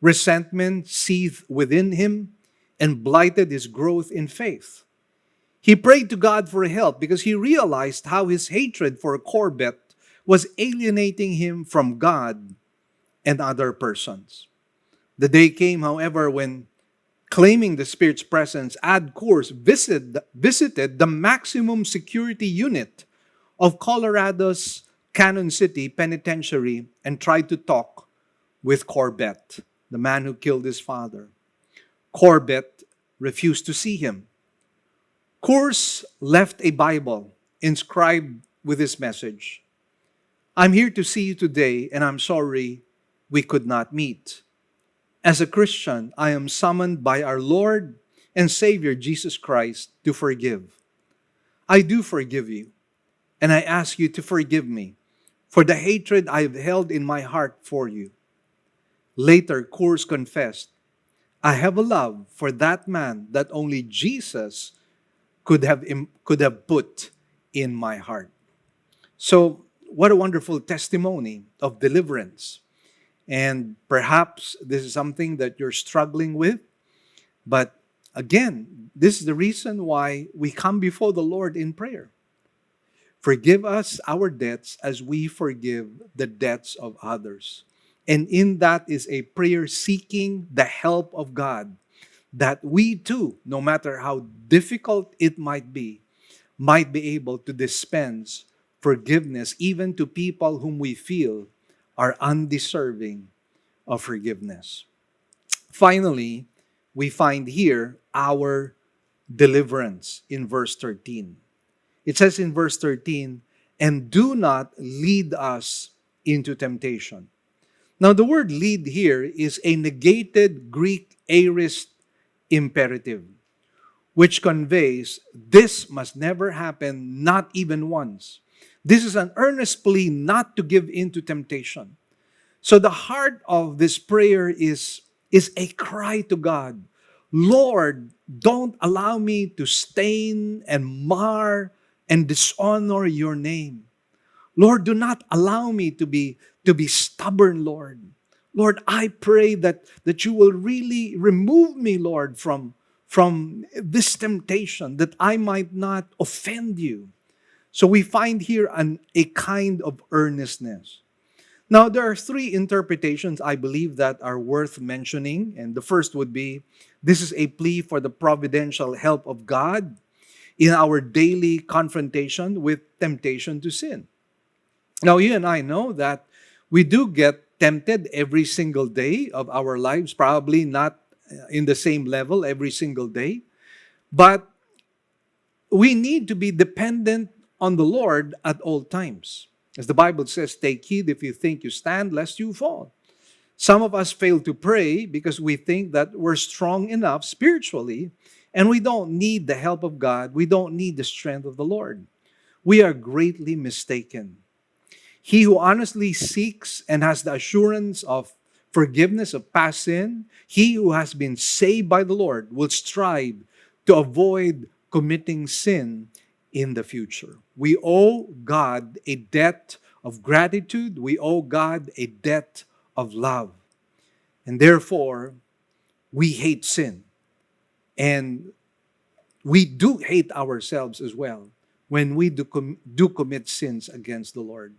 A: Resentment seethed within him and blighted his growth in faith. He prayed to God for help because he realized how his hatred for Corbett was alienating him from God and other persons. The day came, however, when, claiming the Spirit's presence, Ad Coors visited the maximum security unit of Colorado's Cannon City Penitentiary and tried to talk with Corbett, the man who killed his father. Corbett refused to see him. Coors left a Bible inscribed with this message: "I'm here to see you today, and I'm sorry we could not meet. As a Christian, I am summoned by our Lord and Savior Jesus Christ to forgive. I do forgive you, and I ask you to forgive me for the hatred I have held in my heart for you." Later, Coors confessed, "I have a love for that man that only Jesus could have put in my heart." So, what a wonderful testimony of deliverance. And perhaps this is something that you're struggling with. But again, this is the reason why we come before the Lord in prayer. Forgive us our debts as we forgive the debts of others. And in that is a prayer seeking the help of God, that we too, no matter how difficult it might be able to dispense forgiveness even to people whom we feel are undeserving of forgiveness. Finally, we find here our deliverance in verse 13. It says in verse 13, "And do not lead us into temptation." Now, the word lead here is a negated Greek aorist imperative, which conveys this must never happen, not even once. This is an earnest plea not to give in to temptation. So the heart of this prayer is a cry to God: "Lord, don't allow me to stain and mar and dishonor your name. Lord, do not allow me to be stubborn, Lord. Lord, I pray that you will really remove me, Lord, from this temptation, that I might not offend you." So we find here a kind of earnestness. Now, there are three interpretations, I believe, that are worth mentioning. And the first would be, this is a plea for the providential help of God in our daily confrontation with temptation to sin. Now, you and I know that we do get tempted every single day of our lives, probably not in the same level every single day. But we need to be dependent on the Lord at all times. As the Bible says, "Take heed if you think you stand, lest you fall." Some of us fail to pray because we think that we're strong enough spiritually and we don't need the help of God. We don't need the strength of the Lord. We are greatly mistaken. He who honestly seeks and has the assurance of forgiveness of past sin, he who has been saved by the Lord, will strive to avoid committing sin in the future. We owe God a debt of gratitude. We owe God a debt of love. And therefore, we hate sin. And we do hate ourselves as well when we do commit sins against the Lord.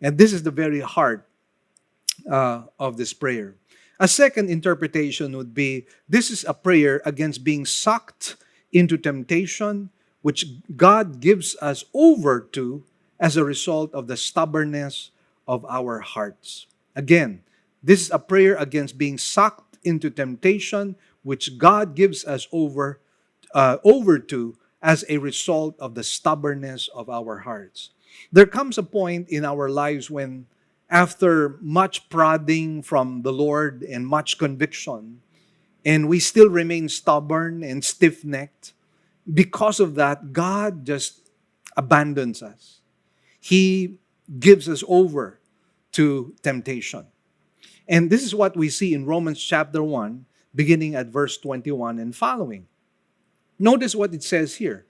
A: And this is the very heart of this prayer. A second interpretation would be, this is a prayer against being sucked into temptation, which God gives us over to as a result of the stubbornness of our hearts. Again, this is a prayer against being sucked into temptation, which God gives us over to as a result of the stubbornness of our hearts. There comes a point in our lives when, after much prodding from the Lord and much conviction, and we still remain stubborn and stiff necked, because of that, God just abandons us. He gives us over to temptation. And this is what we see in Romans chapter 1, beginning at verse 21 and following. Notice what it says here.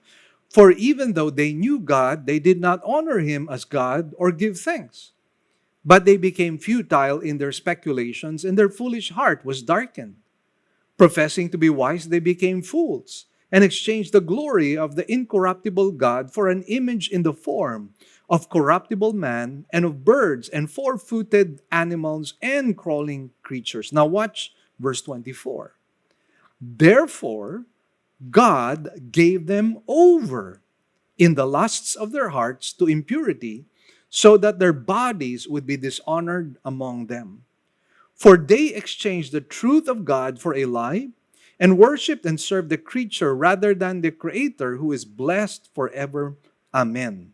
A: For even though they knew God, they did not honor him as God or give thanks. But they became futile in their speculations, and their foolish heart was darkened. Professing to be wise, they became fools and exchanged the glory of the incorruptible God for an image in the form of corruptible man and of birds and four-footed animals and crawling creatures. Now watch verse 24. Therefore, God gave them over in the lusts of their hearts to impurity, so that their bodies would be dishonored among them. For they exchanged the truth of God for a lie, and worshipped and served the creature rather than the Creator, who is blessed forever. Amen.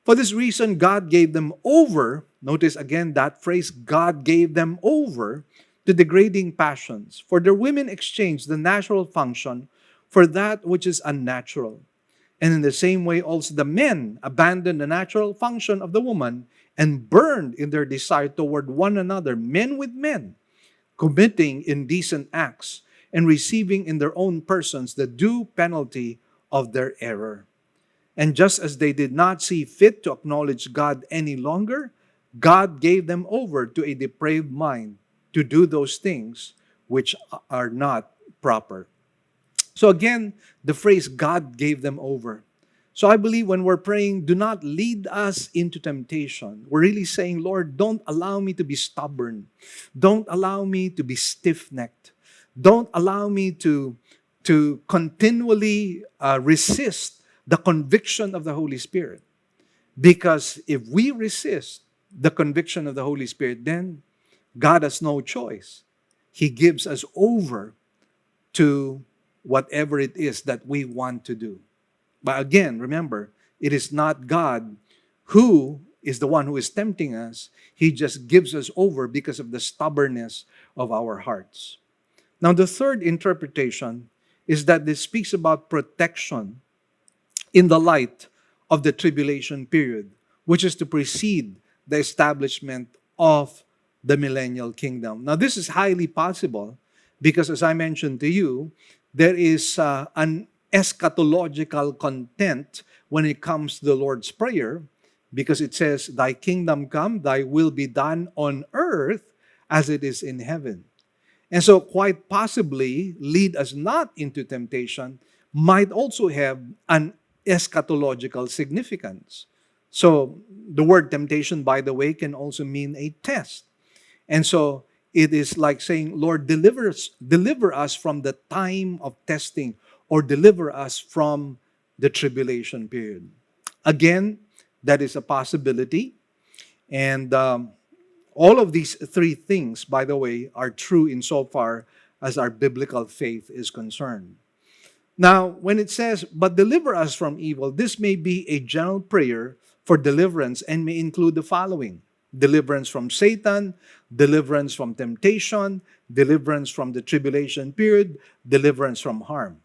A: For this reason, God gave them over. Notice again that phrase, God gave them over to degrading passions. For their women exchanged the natural function for that which is unnatural. And in the same way, also the men abandoned the natural function of the woman and burned in their desire toward one another, men with men, committing indecent acts and receiving in their own persons the due penalty of their error. And just as they did not see fit to acknowledge God any longer, God gave them over to a depraved mind to do those things which are not proper. So again, the phrase God gave them over. So I believe when we're praying, do not lead us into temptation. We're really saying, Lord, don't allow me to be stubborn. Don't allow me to be stiff-necked. Don't allow me to continually resist the conviction of the Holy Spirit. Because if we resist the conviction of the Holy Spirit, then God has no choice. He gives us over to whatever it is that we want to do. But again, remember, it is not God who is the one who is tempting us. He just gives us over because of the stubbornness of our hearts. Now, the third interpretation is that this speaks about protection in the light of the tribulation period, which is to precede the establishment of the millennial kingdom. Now, this is highly possible because, as I mentioned to you, there is an eschatological content when it comes to the Lord's Prayer, because it says, Thy kingdom come, thy will be done on earth as it is in heaven. And so quite possibly, lead us not into temptation might also have an eschatological significance. So the word temptation, by the way, can also mean a test. And so it is like saying, Lord, deliver us from the time of testing, or deliver us from the tribulation period. Again, that is a possibility. And all of these three things, by the way, are true insofar as our biblical faith is concerned. Now, when it says, but deliver us from evil, this may be a general prayer for deliverance and may include the following: deliverance from Satan, deliverance from temptation, deliverance from the tribulation period, deliverance from harm.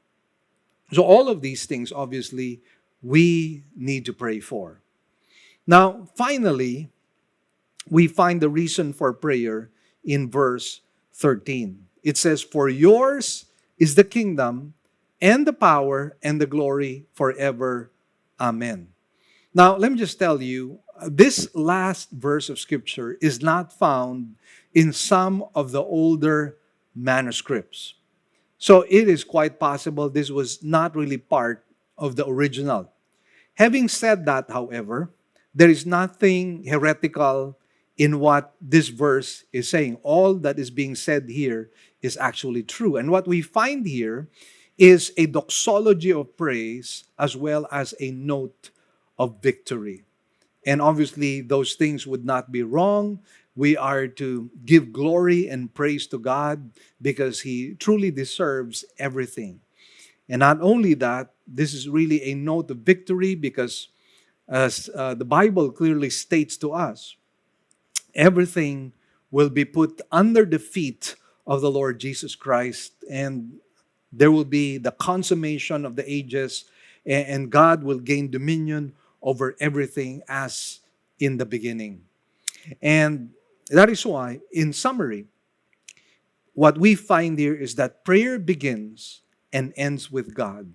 A: So all of these things, obviously, we need to pray for. Now, finally, we find the reason for prayer in verse 13. It says, For yours is the kingdom and the power and the glory forever. Amen. Now, let me just tell you, this last verse of Scripture is not found in some of the older manuscripts. So it is quite possible this was not really part of the original. Having said that, however, there is nothing heretical in what this verse is saying. All that is being said here is actually true. And what we find here is a doxology of praise as well as a note of victory. And obviously, those things would not be wrong. We are to give glory and praise to God because He truly deserves everything. And not only that, this is really a note of victory because as the Bible clearly states to us, everything will be put under the feet of the Lord Jesus Christ, and there will be the consummation of the ages, and God will gain dominion over everything as in the beginning. And that is why, in summary, what we find here is that prayer begins and ends with God.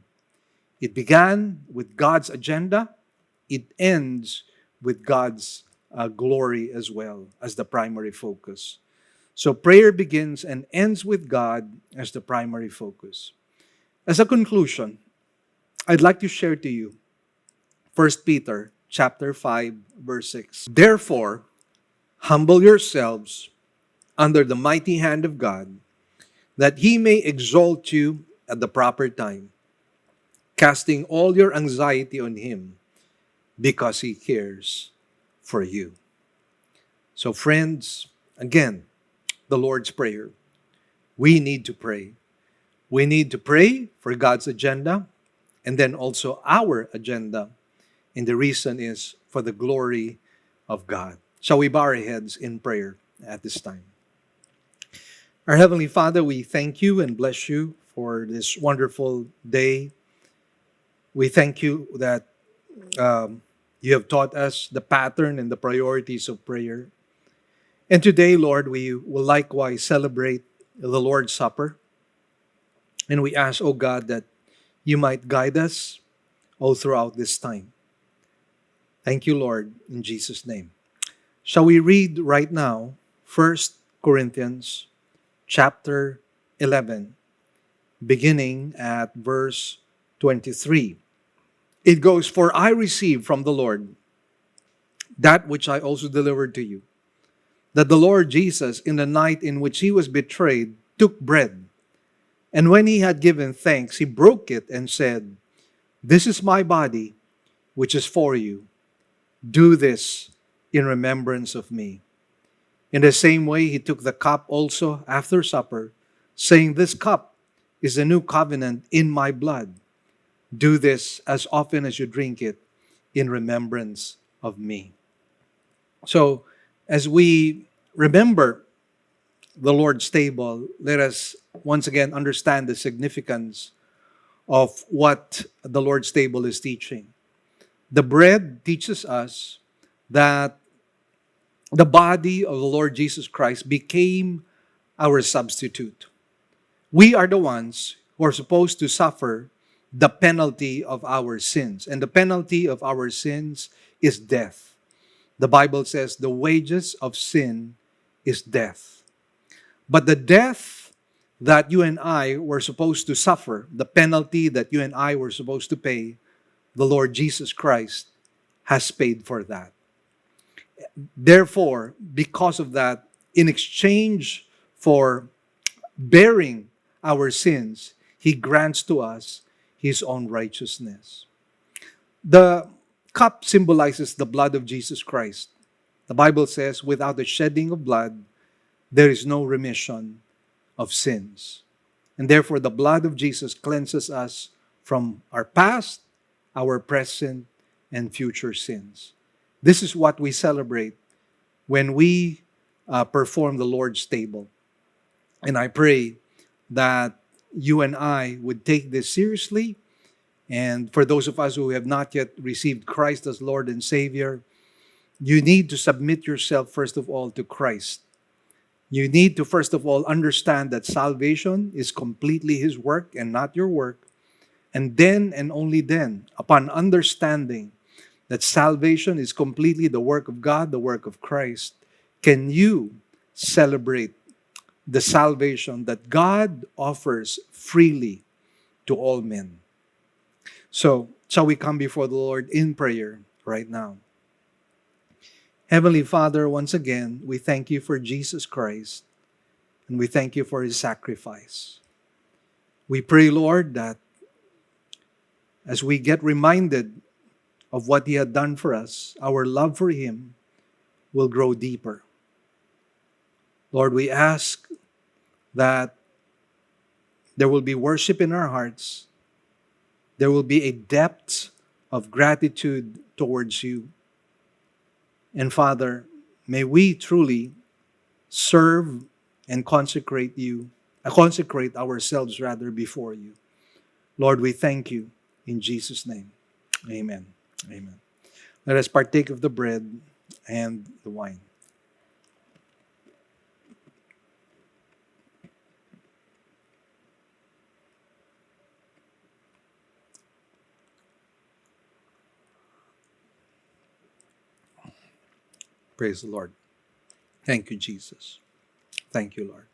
A: It began with God's agenda. It ends with God's glory as well as the primary focus. So prayer begins and ends with God as the primary focus. As a conclusion, I'd like to share to you 1 Peter chapter 5, verse 6. Therefore, humble yourselves under the mighty hand of God, that he may exalt you at the proper time, casting all your anxiety on him, because he cares for you. So friends, again, the Lord's Prayer. We need to pray. We need to pray for God's agenda and then also our agenda. And the reason is for the glory of God. Shall we bow our heads in prayer at this time? Our Heavenly Father, we thank you and bless you for this wonderful day. We thank you that you have taught us the pattern and the priorities of prayer. And today, Lord, we will likewise celebrate the Lord's Supper. And we ask, oh God, that you might guide us all throughout this time. Thank you, Lord, in Jesus' name. Shall we read right now 1 Corinthians chapter 11, beginning at verse 23. It goes, "For I received from the Lord that which I also delivered to you, that the Lord Jesus, in the night in which he was betrayed, took bread. And when he had given thanks, he broke it and said, 'This is my body, which is for you. Do this in remembrance of me.' In the same way, he took the cup also after supper, saying, 'This cup is the new covenant in my blood. Do this as often as you drink it in remembrance of me.'" So, as we remember the Lord's table, let us once again understand the significance of what the Lord's table is teaching. The bread teaches us that the body of the Lord Jesus Christ became our substitute. We are the ones who are supposed to suffer the penalty of our sins. And the penalty of our sins is death. The Bible says the wages of sin is death. But the death that you and I were supposed to suffer, the penalty that you and I were supposed to pay, the Lord Jesus Christ has paid for that. Therefore, because of that, in exchange for bearing our sins, he grants to us his own righteousness. The cup symbolizes the blood of Jesus Christ. The Bible says, without the shedding of blood, there is no remission of sins. And therefore, the blood of Jesus cleanses us from our past, our present, and future sins. This is what we celebrate when we perform the Lord's table. And I pray that you and I would take this seriously. And for those of us who have not yet received Christ as Lord and Savior, you need to submit yourself first of all to Christ. You need to first of all understand that salvation is completely his work and not your work. And then and only then, upon understanding that salvation is completely the work of God, the work of Christ, can you celebrate the salvation that God offers freely to all men. So, shall we come before the Lord in prayer right now? Heavenly Father, once again, we thank you for Jesus Christ, and we thank you for his sacrifice. We pray, Lord, that as we get reminded of what he had done for us, our love for him will grow deeper. Lord, we ask that there will be worship in our hearts. There will be a depth of gratitude towards you. And Father, may we truly serve and consecrate ourselves rather before you. Lord, we thank you in Jesus' name. Amen. Amen. Let us partake of the bread and the wine. Praise the Lord. Thank you, Jesus. Thank you, Lord.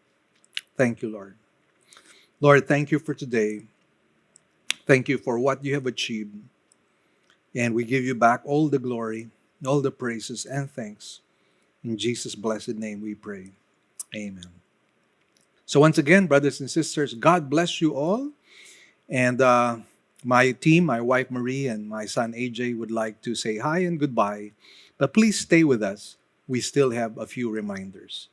A: Thank you, Lord. Lord, thank you for today. Thank you for what you have achieved. And we give you back all the glory, all the praises and thanks. In Jesus' blessed name we pray. Amen. So once again, brothers and sisters, God bless you all. And my team, my wife Marie and my son AJ would like to say hi and goodbye. But please stay with us. We still have a few reminders.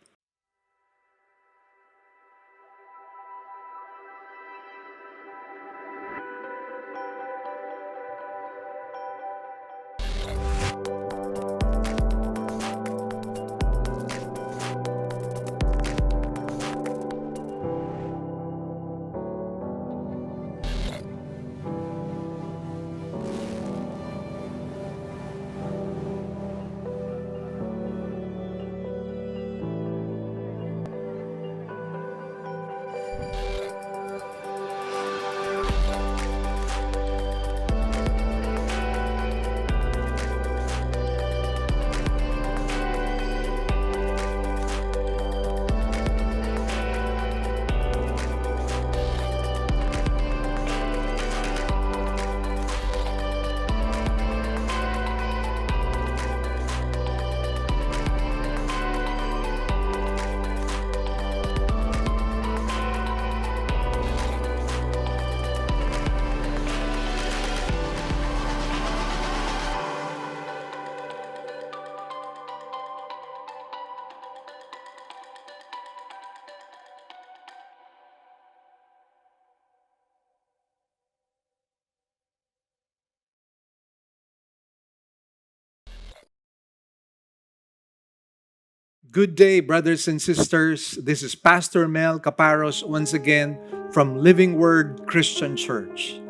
A: Good day, brothers and sisters. This is Pastor Mel Caparros once again from Living Word Christian Church.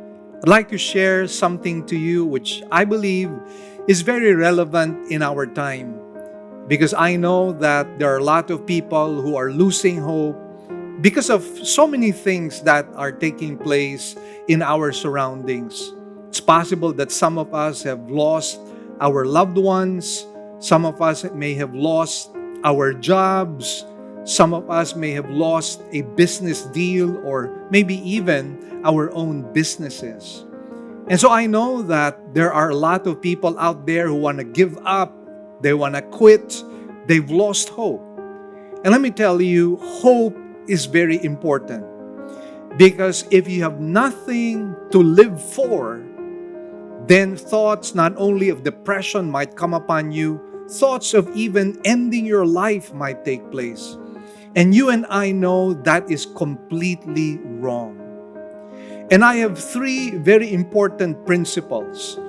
A: I'd like to share something to you which I believe is very relevant in our time because I know that there are a lot of people who are losing hope because of so many things that are taking place in our surroundings. It's possible that some of us have lost our loved ones. Some of us may have lost our jobs. Some of us may have lost a business deal or maybe even our own businesses. And so I know that there are a lot of people out there who want to give up. They want to quit. They've lost hope. And let me tell you, hope is very important. Because if you have nothing to live for, then thoughts not only of depression might come upon you, thoughts of even ending your life might take place. And you and I know that is completely wrong. And I have three very important principles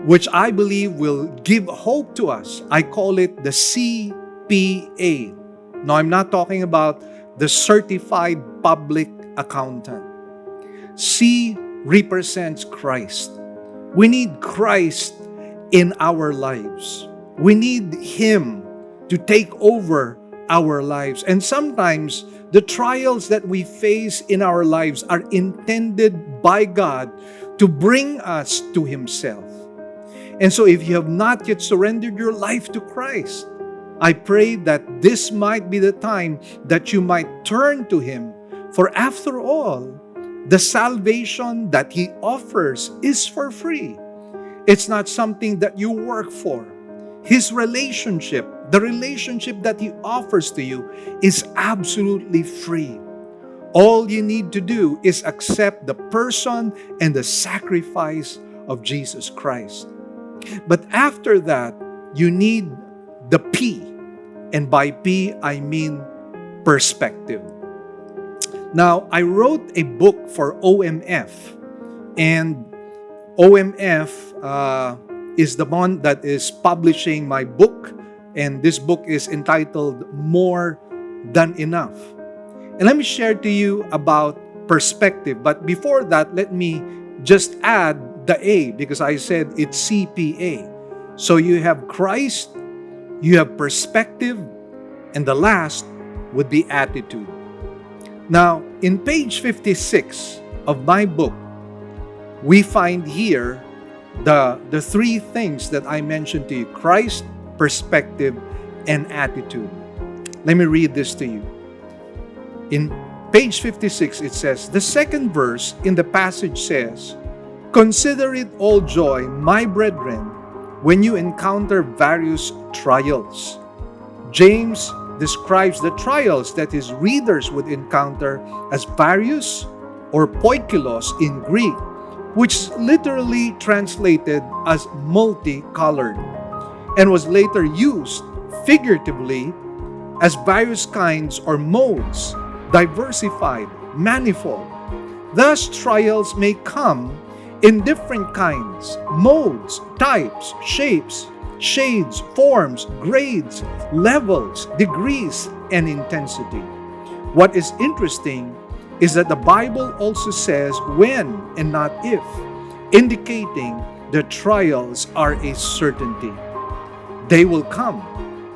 A: which I believe will give hope to us. I call it the CPA. Now, I'm not talking about the Certified Public Accountant. C represents Christ. We need Christ in our lives. We need Him to take over our lives. And sometimes the trials that we face in our lives are intended by God to bring us to Himself. And so if you have not yet surrendered your life to Christ, I pray that this might be the time that you might turn to Him. For after all, the salvation that He offers is for free. It's not something that you work for. His relationship, the relationship that He offers to you, is absolutely free. All you need to do is accept the person and the sacrifice of Jesus Christ. But after that, you need the P. And by P, I mean perspective. Now, I wrote a book for OMF. And OMF is the one that is publishing my book, and this book is entitled More Than Enough. And let me share to you about perspective. But before that, let me just add the A, because I said it's CPA. So you have Christ, you have perspective, and the last would be attitude. Now, in page 56 of my book, we find here the three things that I mentioned to you: Christ, perspective, and attitude. Let me read this to you. In page 56, it says, the second verse in the passage says, "Consider it all joy, my brethren, when you encounter various trials." James describes the trials that his readers would encounter as various, or poikilos in Greek, which is literally translated as multicolored, and was later used figuratively as various kinds or modes, diversified, manifold. Thus, trials may come in different kinds, modes, types, shapes, shades, forms, grades, levels, degrees, and intensity. What is interesting is that the Bible also says when and not if, indicating the trials are a certainty. They will come.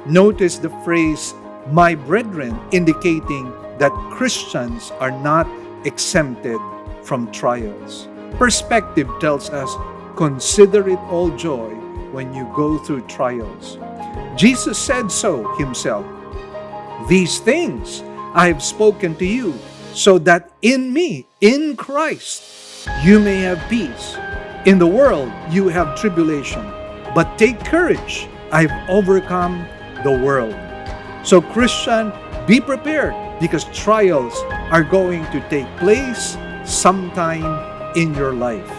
A: Notice the phrase, my brethren, indicating that Christians are not exempted from trials. Perspective tells us, consider it all joy when you go through trials. Jesus said so himself. These things I have spoken to you, so that in me, in Christ, you may have peace. In the world you have tribulation, but take courage, I have overcome the world. So Christian, be prepared, because trials are going to take place sometime in your life.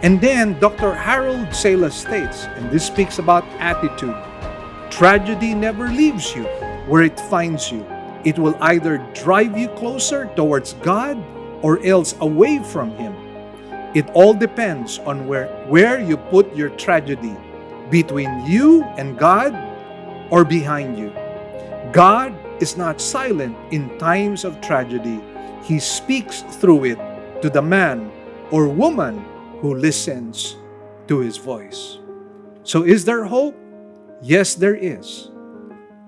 A: And then Dr. Harold Sala states, and this speaks about attitude, tragedy never leaves you where it finds you. It will either drive you closer towards God or else away from Him. It all depends on where you put your tragedy, between you and God or behind you. God is not silent in times of tragedy. He speaks through it to the man or woman who listens to His voice. So is there hope? Yes, there is.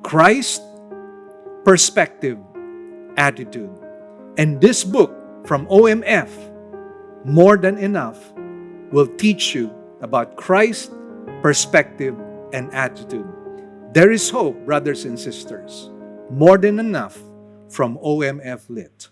A: Christ, perspective, attitude. And this book from OMF, More Than Enough, will teach you about Christ, perspective, and attitude. There is hope, brothers and sisters. More Than Enough from OMF Lit.